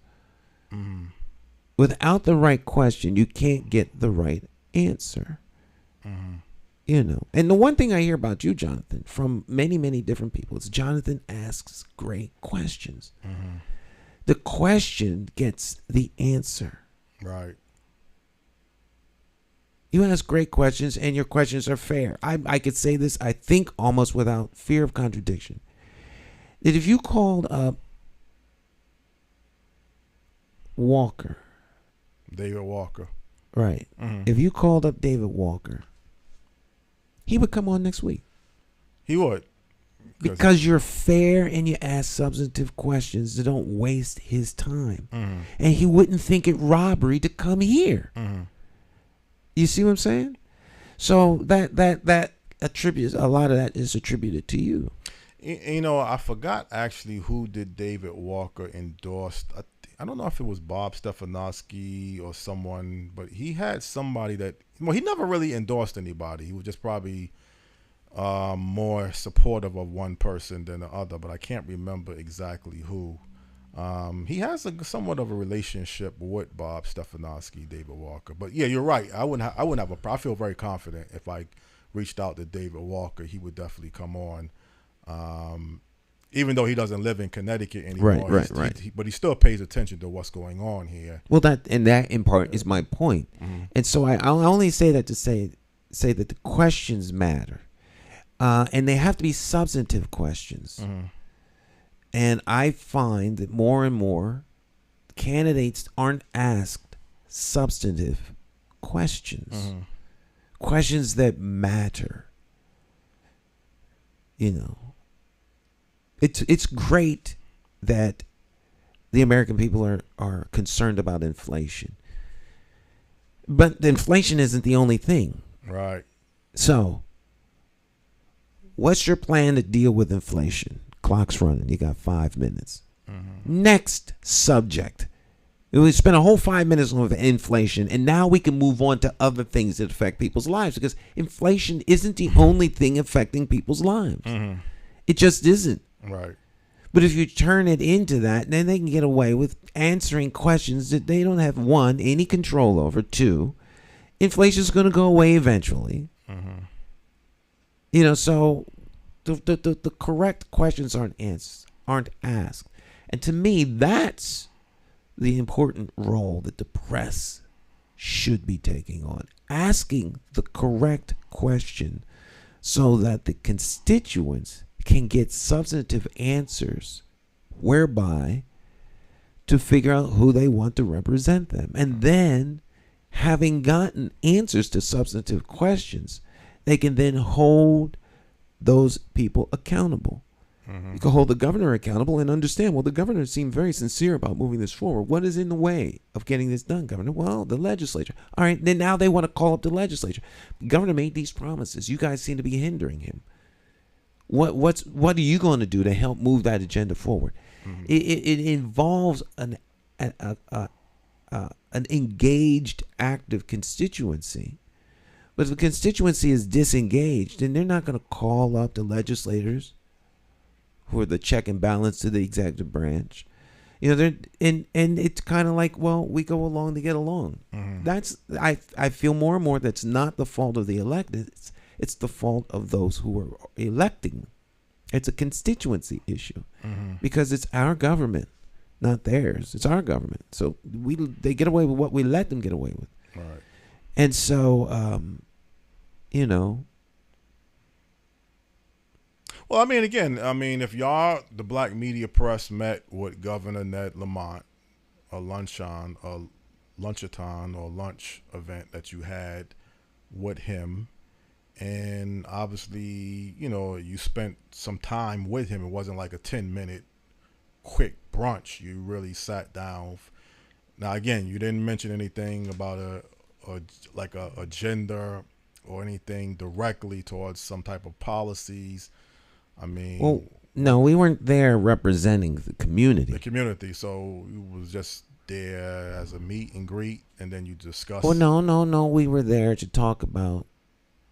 Without the right question, you can't get the right answer. And the one thing I hear about you, Jonathan, from many, many different people is Jonathan asks great questions. The question gets the answer. Right. You ask great questions and your questions are fair. I could say this, I think, almost without fear of contradiction. That if you called up David Walker. Right. If you called up David Walker, he would come on next week. He would. Because you're fair and you ask substantive questions that don't waste his time. And he wouldn't think it robbery to come here. You see what I'm saying? So that attributes, a lot of that is attributed to you. I forgot actually who did David Walker endorse. I don't know if it was Bob Stefanowski or someone, but he had somebody that, he never really endorsed anybody. He was just probably more supportive of one person than the other, but I can't remember exactly who. He has somewhat of a relationship with Bob Stefanowski, David Walker. But yeah, you're right. I wouldn't have I feel very confident if I reached out to David Walker, he would definitely come on. Even though he doesn't live in Connecticut anymore, right. But he still pays attention to what's going on here. Well, that in part is my point. And so I'll only say that to say that the questions matter, and they have to be substantive questions. And I find that more and more candidates aren't asked substantive questions, questions that matter. It's great that the American people are concerned about inflation. But inflation isn't the only thing. Right. So, what's your plan to deal with inflation? Clock's running. You got 5 minutes. Next subject. We spent a whole 5 minutes on inflation, and now we can move on to other things that affect people's lives, because inflation isn't the only thing affecting people's lives. It just isn't. Right. But if you turn it into that, then they can get away with answering questions that they don't have, one, any control over, two, inflation's going to go away eventually. So the correct questions aren't asked. And to me, that's the important role that the press should be taking on, asking the correct question so that the constituents can get substantive answers whereby to figure out who they want to represent them. And then, having gotten answers to substantive questions, they can then hold those people accountable. You can hold the governor accountable and understand, well, the governor seemed very sincere about moving this forward. What is in the way of getting this done, Governor? Well, the legislature. All right, then now they want to call up the legislature. The governor made these promises. You guys seem to be hindering him. What are you going to do to help move that agenda forward? It involves an engaged, active constituency. But if the constituency is disengaged, then they're not going to call up the legislators who are the check and balance to the executive branch. You know, they're and it's kind of like, well, we go along to get along. That's I feel more and more that's not the fault of the elected. It's the fault of those who are electing. It's a constituency issue because it's our government, not theirs. It's our government. So they get away with what we let them get away with. Right. And so, you know. Well, I mean, again, if y'all, the black media press, met with Governor Ned Lamont, a lunchathon or lunch event that you had with him, and obviously, you know, you spent some time with him. It wasn't like a 10-minute quick brunch. You really sat down. Now, again, you didn't mention anything about a agenda or anything directly towards some type of policies. I mean, well, no, we weren't there representing the community. So you was just there as a meet and greet, and then you discussed. Well, no. We were there to talk about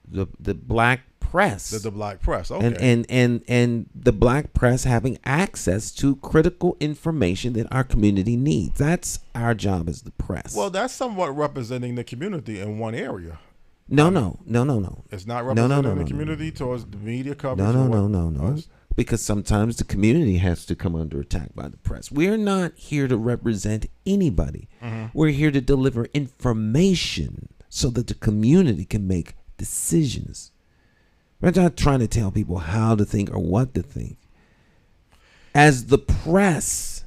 the black press. The black press, okay. And the black press having access to critical information that our community needs. That's our job as the press. Well, that's somewhat representing the community in one area. No. It's not representing the community towards the media coverage. No. Because sometimes the community has to come under attack by the press. We're not here to represent anybody. We're here to deliver information so that the community can make decisions. We're not trying to tell people how to think or what to think. As the press,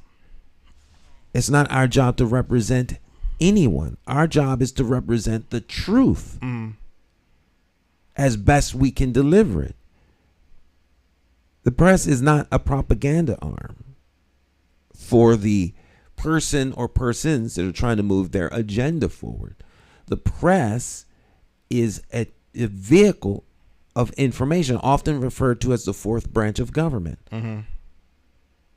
it's not our job to represent anyone. Our job is to represent the truth as best we can deliver it. The press is not a propaganda arm for the person or persons that are trying to move their agenda forward. The press is a vehicle of information, often referred to as the fourth branch of government,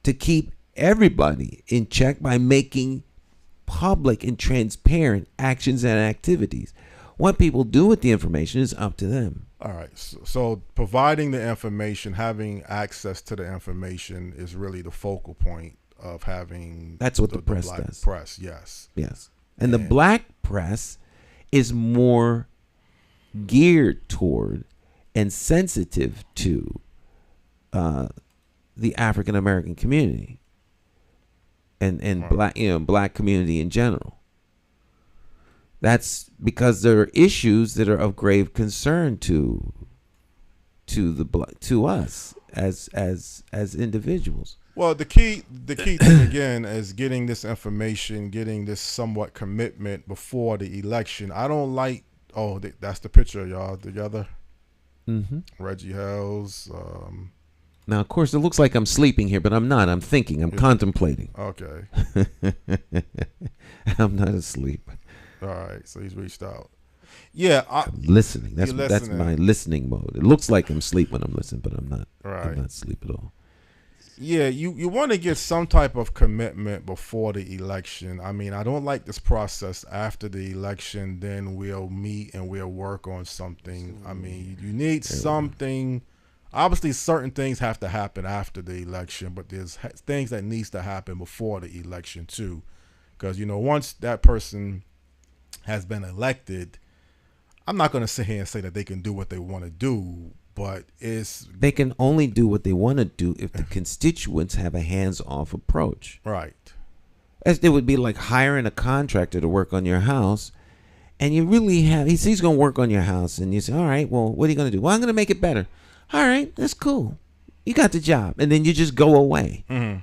to keep everybody in check by making public and transparent actions and activities. What people do with the information is up to them. All right. So providing the information, having access to the information is really the focal point of having. That's what the press black does. Press, yes. And the black press is more geared toward and sensitive to the African American community and black community in general. That's because there are issues that are of grave concern to us as individuals. Well, the key thing again is getting this information, getting this somewhat commitment before the election. I don't like. Oh, that's the picture, y'all together. Reggie Hells. Now, of course, it looks like I'm sleeping here, but I'm not. I'm thinking. I'm contemplating. Okay. I'm not asleep. All right. So he's reached out. Yeah. I'm listening. That's my listening mode. It looks like I'm asleep when I'm listening, but I'm not. Right. I'm not asleep at all. Yeah, you want to get some type of commitment before the election. I mean, I don't like this process after the election. Then we'll meet and we'll work on something. I mean, you need something. Obviously, certain things have to happen after the election, but there's things that needs to happen before the election too. Because, you know, once that person has been elected, I'm not going to sit here and say that they can do what they want to do. But they can only do what they want to do if the constituents have a hands-off approach. Right. As it would be like hiring a contractor to work on your house, and you really have, he's going to work on your house, and you say, all right, well, what are you going to do? Well, I'm going to make it better. All right, that's cool. You got the job. And then you just go away. Mm-hmm.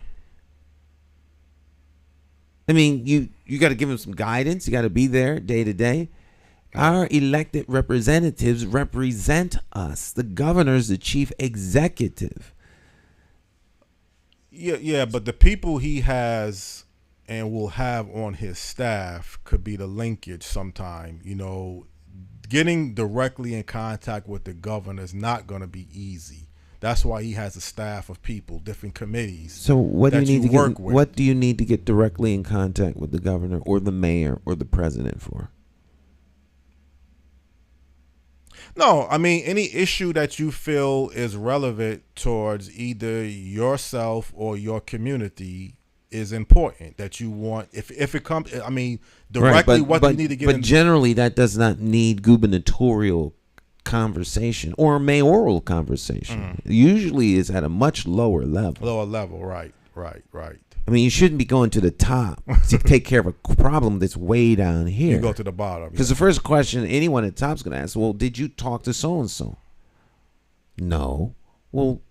I mean, you got to give him some guidance. You got to be there day to day. Our elected representatives represent us. The governor is the chief executive. Yeah, but the people he has and will have on his staff could be the linkage sometime. You know, getting directly in contact with the governor is not going to be easy. That's why he has a staff of people, different committees. So what do you need to work get? with. What do you need to get directly in contact with the governor or the mayor or the president for? No, I mean, any issue that you feel is relevant towards either yourself or your community is important. That you want, if it comes, I mean, directly, right, what you need to get. But generally, that does not need gubernatorial conversation or mayoral conversation. Usually, is at a much lower level. Lower level, right. I mean, you shouldn't be going to the top to take care of a problem that's way down here. You go to the bottom. Because the first question anyone at the top is going to ask, well, did you talk to so-and-so? No. Well,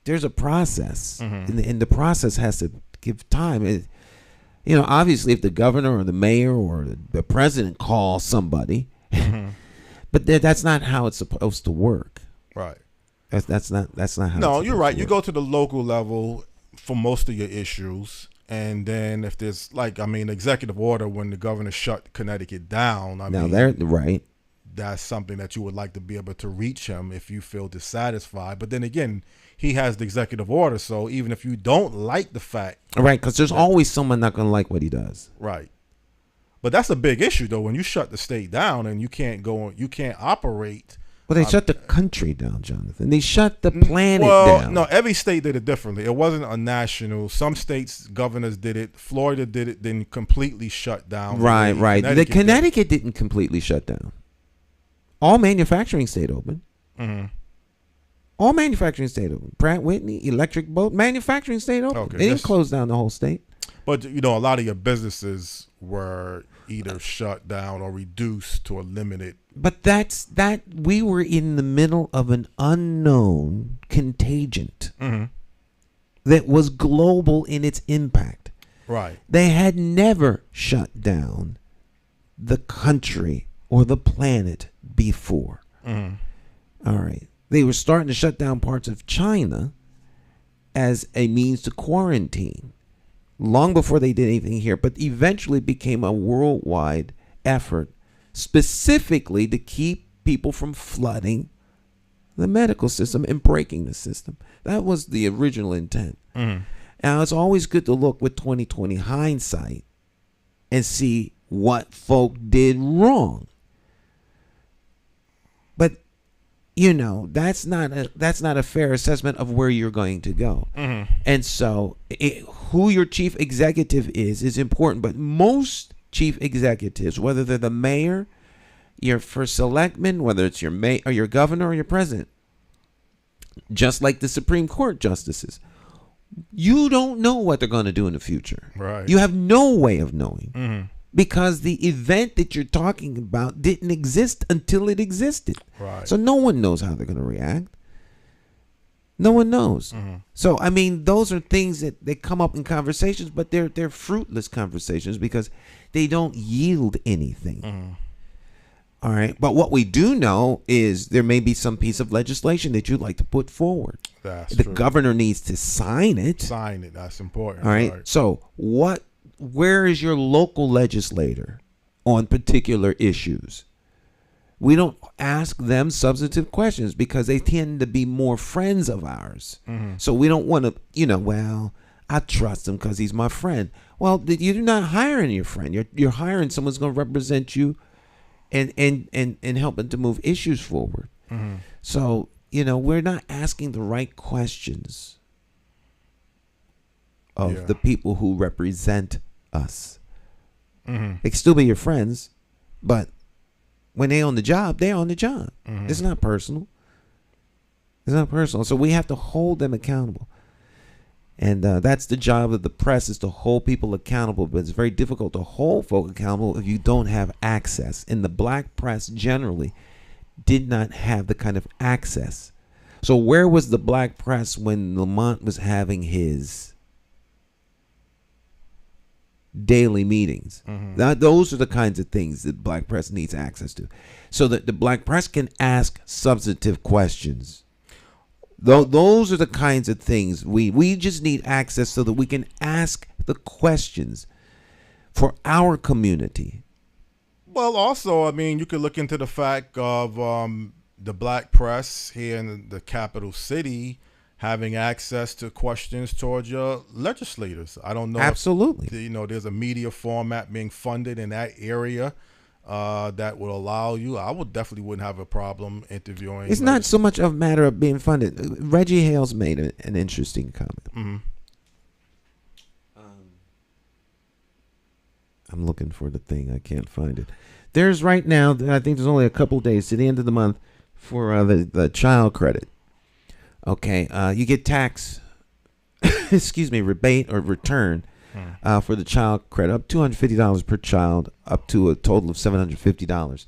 there's a process, and the process has to give time. You know, obviously, if the governor or the mayor or the president calls somebody, but that's not how it's supposed to work. Right. That's not how. No, you're right. You go to the local level for most of your issues, and then if there's executive order when the governor shut Connecticut down. They're right. That's something that you would like to be able to reach him if you feel dissatisfied. But then again, he has the executive order, so even if you don't like the fact, right, because there's always someone not going to like what he does. Right. But that's a big issue though when you shut the state down and you can't operate. Well, they shut the country down, Jonathan. They shut the planet down. No, every state did it differently. It wasn't a national. Some states governors did it. Florida did it, then completely shut down. Right. Connecticut didn't completely shut down. All manufacturing stayed open. Mm-hmm. All manufacturing stayed open. Pratt Whitney, Electric Boat, manufacturing stayed open. Okay, they didn't close down the whole state. But, a lot of your businesses were either shut down or reduced to a limited. But we were in the middle of an unknown contagion that was global in its impact. Right. They had never shut down the country or the planet before. All right. They were starting to shut down parts of China as a means to quarantine long before they did anything here, but eventually became a worldwide effort specifically to keep people from flooding the medical system and breaking the system. That was the original intent. Now, it's always good to look with 20/20 hindsight and see what folk did wrong. But that's not a fair assessment of where you're going to go. And so who your chief executive is important. But most chief executives, whether they're the mayor, your first selectman, whether it's your mayor or your governor or your president, just like the Supreme Court justices, you don't know what they're going to do in the future. Right. You have no way of knowing. Because the event that you're talking about didn't exist until it existed. Right. So no one knows how they're going to react. No one knows. So, I mean, those are things that come up in conversations, but they're fruitless conversations because they don't yield anything. All right. But what we do know is there may be some piece of legislation that you'd like to put forward. That's the true. Governor needs to sign it. Sign it. That's important. All right. So where is your local legislator on particular issues? We don't ask them substantive questions because they tend to be more friends of ours. So we don't want to, I trust him because he's my friend. Well, you're not hiring your friend. You're hiring someone who's going to represent you and helping to move issues forward. So, we're not asking the right questions of the people who represent us. They can still be your friends, but when they're on the job, they're on the job. It's not personal. It's not personal. So we have to hold them accountable. And that's the job of the press, is to hold people accountable. But it's very difficult to hold folk accountable if you don't have access. And the black press generally did not have the kind of access. So where was the black press when Lamont was having his daily meetings? Now, those are the kinds of things that black press needs access to, so that the black press can ask substantive questions. Those are the kinds of things we just need access, so that we can ask the questions for our community. Well, also, I mean, you could look into the fact of the black press here in the capital city having access to questions towards your legislators. I don't know. Absolutely. If, there's a media format being funded in that area that will allow you. I would definitely wouldn't have a problem interviewing. It's not so much a matter of being funded. Reggie Hales made an interesting comment. Mm-hmm. I'm looking for the thing. I can't find it. There's right now, I think there's only a couple days to the end of the month for the child credit. Okay, you get tax, rebate or return for the child credit, up $250 per child, up to a total of $750.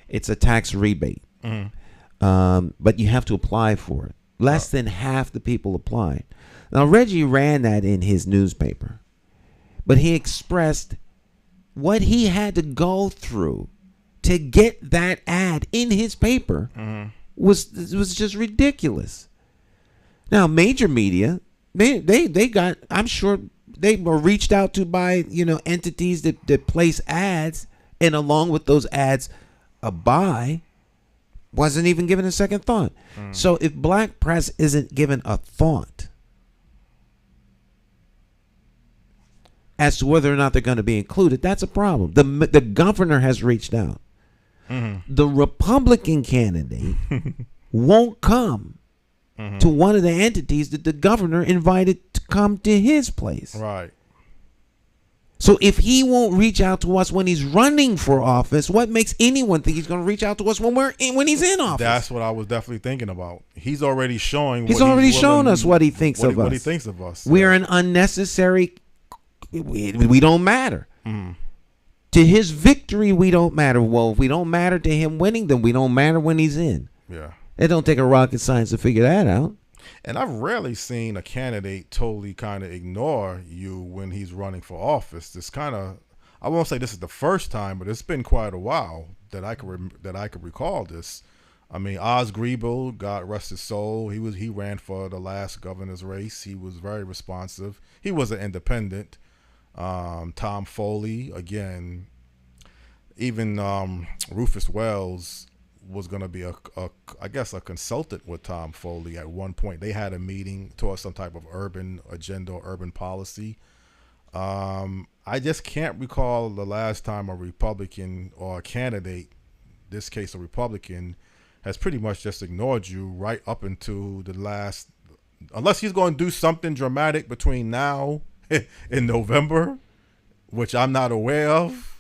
It's a tax rebate, but you have to apply for it. Less than half the people applied. Now, Reggie ran that in his newspaper, but he expressed what he had to go through to get that ad in his paper was just ridiculous. Now, major media, they got, I'm sure they were reached out to by, entities that place ads, and along with those ads, a buy wasn't even given a second thought. So if black press isn't given a thought as to whether or not they're going to be included, that's a problem. The governor has reached out. The Republican candidate won't come to one of the entities that the governor invited to come to his place. Right. So if he won't reach out to us when he's running for office, what makes anyone think he's going to reach out to us when he's in office? That's what I was definitely thinking about. He's already showing. He's already shown us what he thinks of us. What he thinks of us. We are an unnecessary. We don't matter. To his victory, we don't matter. Well, if we don't matter to him winning, then we don't matter when he's in. Yeah. It don't take a rocket science to figure that out. And I've rarely seen a candidate totally kind of ignore you when he's running for office. This kind of, I won't say this is the first time, but it's been quite a while that I could recall this. I mean, Oz Griebel, God rest his soul, he ran for the last governor's race. He was very responsive. He was an independent. Tom Foley, again, even Rufus Wells was going to be I guess a consultant with Tom Foley at one point. They had a meeting towards some type of urban agenda or urban policy. I just can't recall the last time a Republican or a candidate, this case a Republican, has pretty much just ignored you right up into the last, unless he's going to do something dramatic between now in November, which I'm not aware of.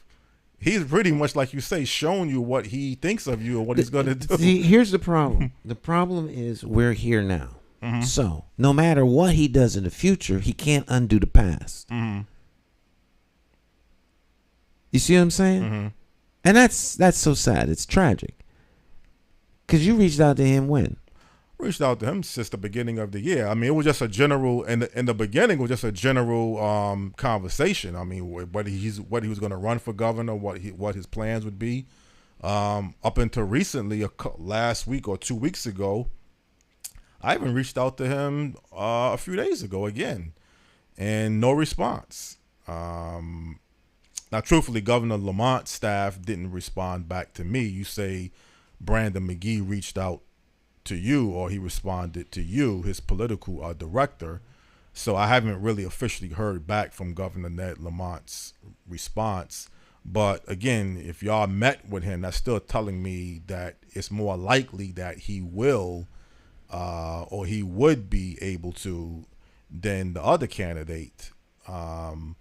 He's pretty much, like you say, shown you what he thinks of you and what he's going to do. See, here's the problem. The problem is we're here now. So no matter what he does in the future, he can't undo the past. You see what I'm saying? And that's so sad. It's tragic. Because you reached out to him when? Reached out to him since the beginning of the year. I mean, it was just a general, in the beginning, it was just a general conversation. I mean, what he was going to run for governor, what his plans would be. Up until recently, last week or 2 weeks ago, I even reached out to him a few days ago again, and no response. Now, truthfully, Governor Lamont's staff didn't respond back to me. You say Brandon McGee reached out to you, or he responded to you, his political director. So I haven't really officially heard back from Governor Ned Lamont's response. But again, if y'all met with him, that's still telling me that it's more likely that he will or he would be able to than the other candidate. And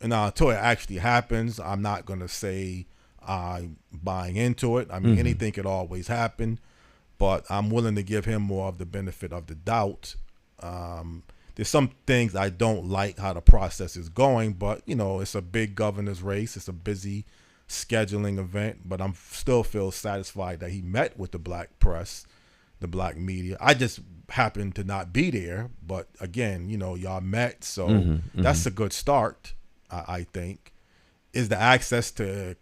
until it actually happens, I'm not going to say I'm buying into it. I mean, anything could always happen. But I'm willing to give him more of the benefit of the doubt there's some things I don't like how the process is going, but it's a big governor's race. It's a busy scheduling event, but I'm still feel satisfied that he met with the black press, the black media. I just happened to not be there, but again, y'all met, so that's a good start. I think is the access to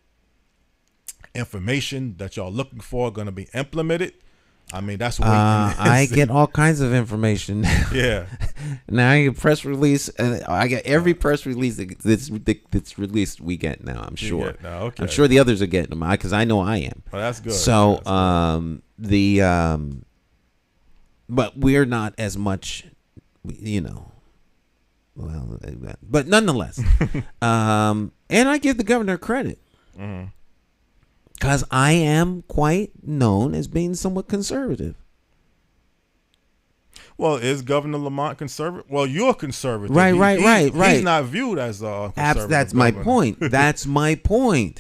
information that y'all looking for going to be implemented. I mean, that's what I get all kinds of information. Yeah. Now I get press release. I get every press release that's released. We get now. I'm sure. Okay. I'm sure the others are getting them because I know I am. Well, that's good. So but we're not as much, Well, but nonetheless, and I give the governor credit. Because I am quite known as being somewhat conservative. Well, is Governor Lamont conservative? Well, you're conservative. Right. He's not viewed as a conservative. That's my point. That's my point.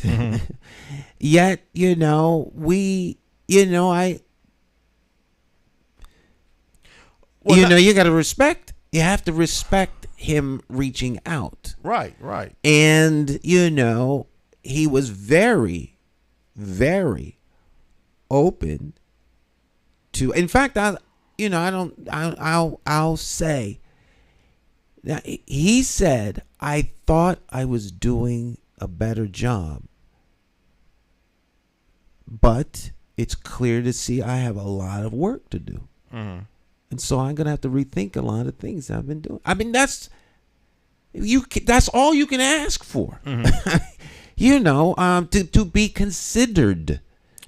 Yet, you got to respect. You have to respect him reaching out. Right. And, he was very, very open to. In fact, I'll say that he said, I thought I was doing a better job, but it's clear to see I have a lot of work to do. And so I'm going to have to rethink a lot of things I've been doing. I mean, that's all you can ask for. To be considered.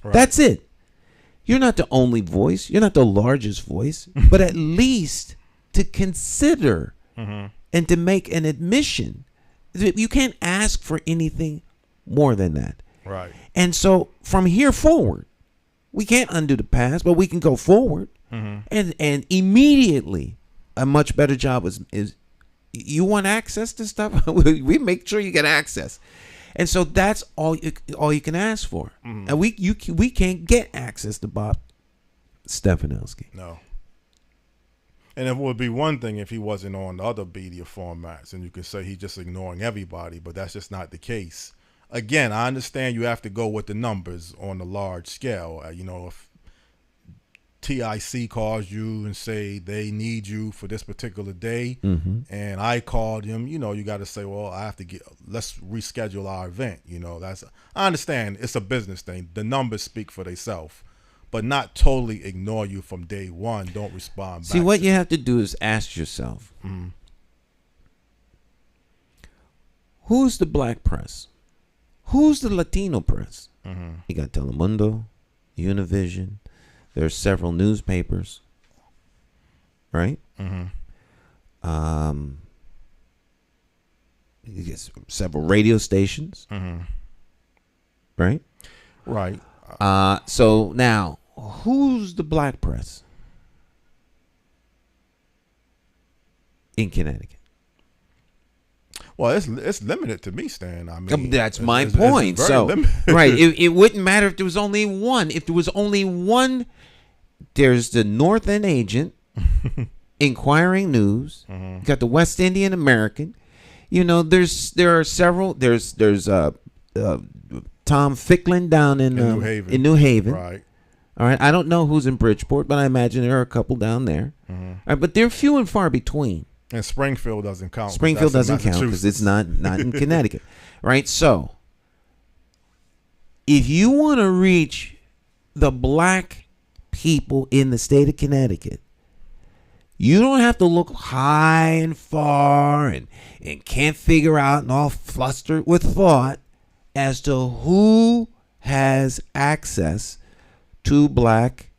Right. That's it. You're not the only voice. You're not the largest voice, but at least to consider and to make an admission. You can't ask for anything more than that. Right. And so from here forward, we can't undo the past, but we can go forward. And immediately a much better job is you want access to stuff? We make sure you get access. And so that's all you can ask for. And we can't get access to Bob Stefanowski. No. And it would be one thing if he wasn't on the other media formats and you could say he's just ignoring everybody, but that's just not the case. Again, I understand you have to go with the numbers on the large scale. If TIC calls you and say they need you for this particular day, and I called him, you got to say, well, let's reschedule our event. I understand it's a business thing. The numbers speak for themselves, but not totally ignore you from day one. Don't respond back. See, what you have to do is ask yourself, who's the black press? Who's the Latino press? You got Telemundo, Univision. There are several newspapers, right? You get several radio stations, right? Right. So now, who's the black press in Connecticut? Well, it's limited to me, Stan. I mean, that's my point. So, right, it wouldn't matter if there was only one. If there was only one, there's the North End Agent, Inquiring News. You got the West Indian American. There are several. There's Tom Ficklin down in New Haven. Right. All right. I don't know who's in Bridgeport, but I imagine there are a couple down there. All right, but they're few and far between. And Springfield doesn't count. Springfield doesn't count because it's not in Connecticut, right? So, if you want to reach the black people in the state of Connecticut, you don't have to look high and far and can't figure out and all flustered with thought as to who has access to black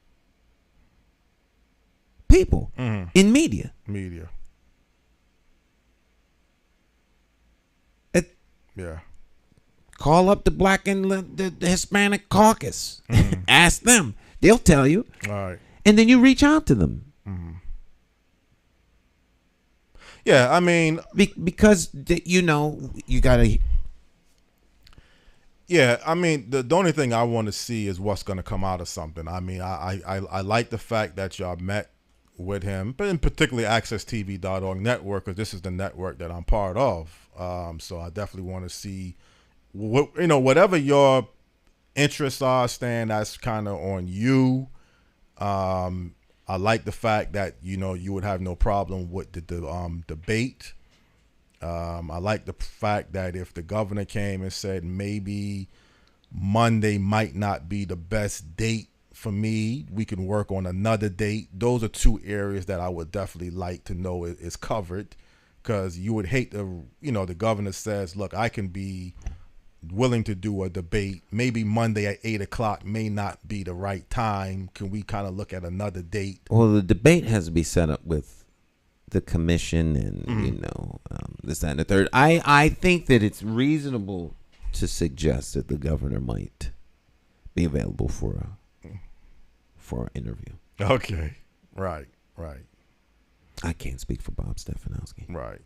people in media. Yeah. Call up the black and the Hispanic caucus. Ask them. They'll tell you. All right. And then you reach out to them. Yeah, I mean, because you gotta. Yeah, I mean, the only thing I want to see is what's going to come out of something. I mean, I like the fact that y'all met with him, but in particularly accesstv.org network, because this is the network that I'm part of. So I definitely want to see whatever your interests are, Stan, that's kind of on you. I like the fact that, you would have no problem with the debate. I like the fact that if the governor came and said maybe Monday might not be the best date for me, we can work on another date. Those are two areas that I would definitely like to know is covered, because you would hate the governor says, look, I can be willing to do a debate. Maybe Monday at 8:00 may not be the right time. Can we kind of look at another date? Well, the debate has to be set up with the commission and, this, that, and the third. I think that it's reasonable to suggest that the governor might be available for an interview. Okay. Right. I can't speak for Bob Stefanowski. Right.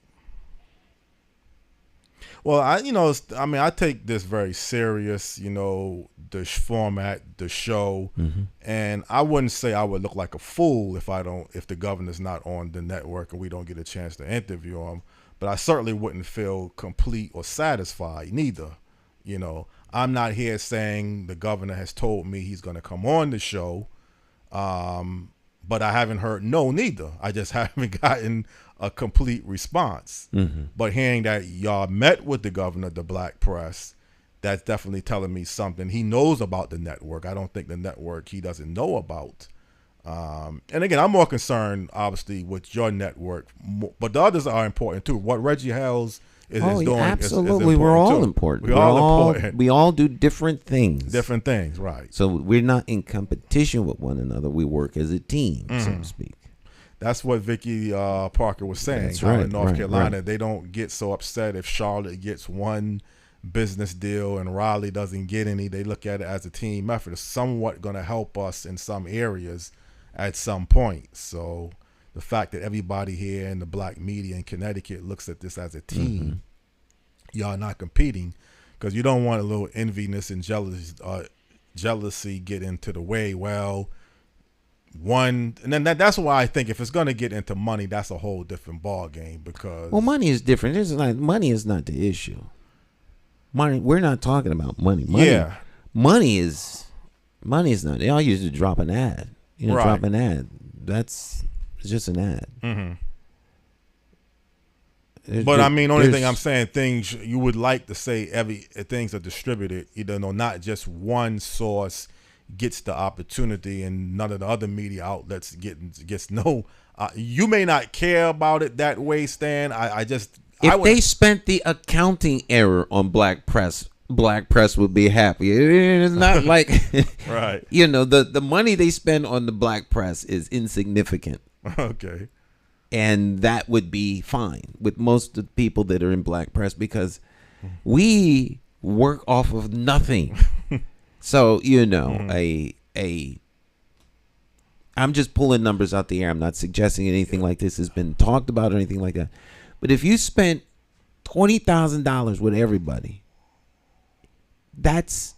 Well, I take this very serious, the format, the show, and I wouldn't say I would look like a fool if the governor's not on the network and we don't get a chance to interview him. But I certainly wouldn't feel complete or satisfied neither. I'm not here saying the governor has told me he's going to come on the show, but I haven't heard no neither. I just haven't gotten a complete response. But hearing that y'all met with the governor of the black press, that's definitely telling me something. He knows about the network. I don't think the network he doesn't know about. And again, I'm more concerned, obviously, with your network, but the others are important too. What Reggie Hales is doing absolutely. is We're all too. important. We're all important. We all do different things. Different things, right. So we're not in competition with one another. We work as a team, so to speak. That's what Vicki Parker was saying. That's how right, in North Carolina, right. They don't get so upset if Charlotte gets one business deal and Raleigh doesn't get any. They look at it as a team effort. It's somewhat going to help us in some areas at some point. So the fact that everybody here in the black media in Connecticut looks at this as a team, y'all not competing, because you don't want a little enviness and jealousy get into the way. Well, and then that's why I think if it's going to get into money, that's a whole different ball game, because money is different. Money is not the issue. Money, we're not talking about money. Money is not. All you do is drop an ad. Right. Drop an ad. It's just an ad. But only thing I'm saying, things you would like to say, things are distributed. Not just one source gets the opportunity and none of the other media outlets gets no. You may not care about it that way, Stan. If they spent the accounting error on black press would be happy. It's not like right. The money they spend on the black press is insignificant. Okay. And that would be fine with most of the people that are in black press, because we work off of nothing. So, I'm just pulling numbers out the air. I'm not suggesting anything like this has been talked about or anything like that. But if you spent $20,000 with everybody, if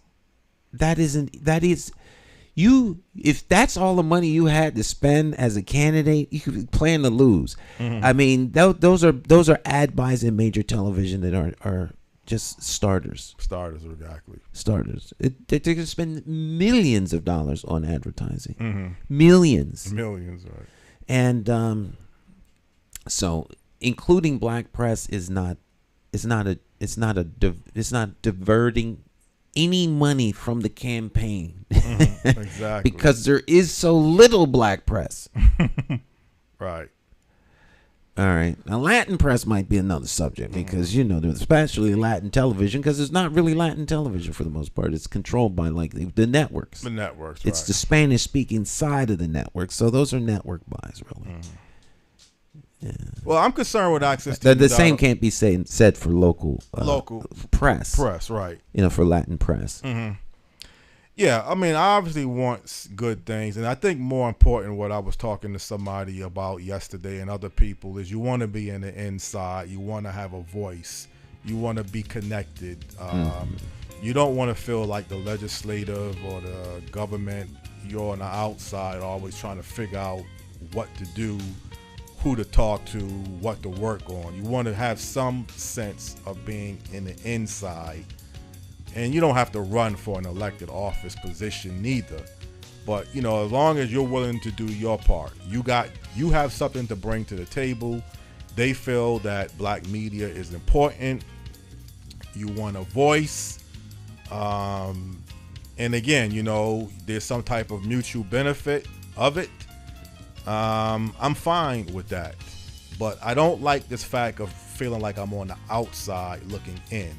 that's all the money you had to spend as a candidate, you could plan to lose. Those are ad buys in major television that are just starters. Starters, exactly. Starters. They could spend millions of dollars on advertising. Millions, right. And so including black press is not diverting any money from the campaign. Exactly. Because there is so little black press. Right. All right. Now, Latin press might be another subject, because, especially Latin television, because it's not really Latin television for the most part. It's controlled by, the networks. The networks, It's right. the Spanish-speaking side of the network. So those are network buys, really. Yeah. Well, I'm concerned with access to the same can't be said for local press. Press, right. For Latin press. Yeah, I obviously want good things, and I think more important, what I was talking to somebody about yesterday and other people, is you want to be in the inside, you want to have a voice, you want to be connected. You don't want to feel like the legislative or the government, you're on the outside always trying to figure out what to do, who to talk to, what to work on. You want to have some sense of being in the inside. And you don't have to run for an elected office position neither. But, as long as you're willing to do your part, you have something to bring to the table. They feel that black media is important. You want a voice. And again, there's some type of mutual benefit of it. I'm fine with that. But I don't like this fact of feeling like I'm on the outside looking in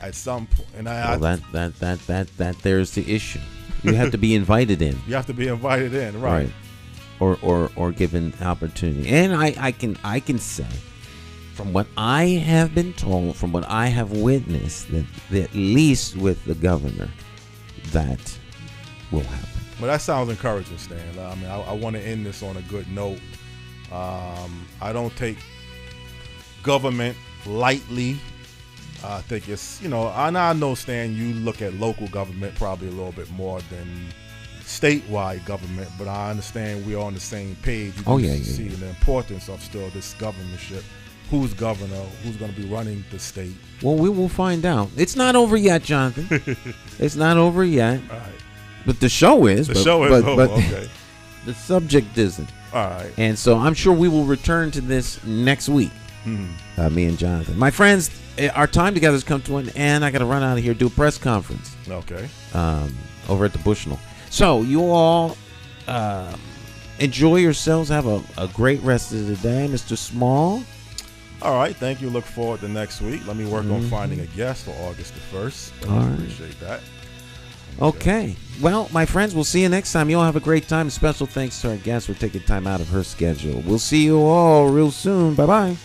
at some point. And that there's the issue. You have to be invited in. You have to be invited in, right? Or given opportunity. And I can say, from what I have been told, from what I have witnessed, that at least with the governor, that will happen. Well, that sounds encouraging, Stan. I mean, I want to end this on a good note. I don't take government lightly. I think it's, and I know, Stan, you look at local government probably a little bit more than statewide government, but I understand we're on the same page. You see the importance of still this governorship. Who's governor? Who's going to be running the state? Well, we will find out. It's not over yet, Jonathan. It's not over yet. All right. But the show is. The show is over, okay. The subject isn't. All right. And so I'm sure we will return to this next week. Me and Jonathan. My friends, our time together has come to an end. I got to run out of here, do a press conference. Okay. Over at the Bushnell. So you all enjoy yourselves. Have a great rest of the day. Mr. Small. All right. Thank you. Look forward to next week. Let me work on finding a guest for August the 1st. All right. Appreciate that. Okay. Well, my friends, we'll see you next time. You all have a great time. Special thanks to our guest for taking time out of her schedule. We'll see you all real soon. Bye-bye.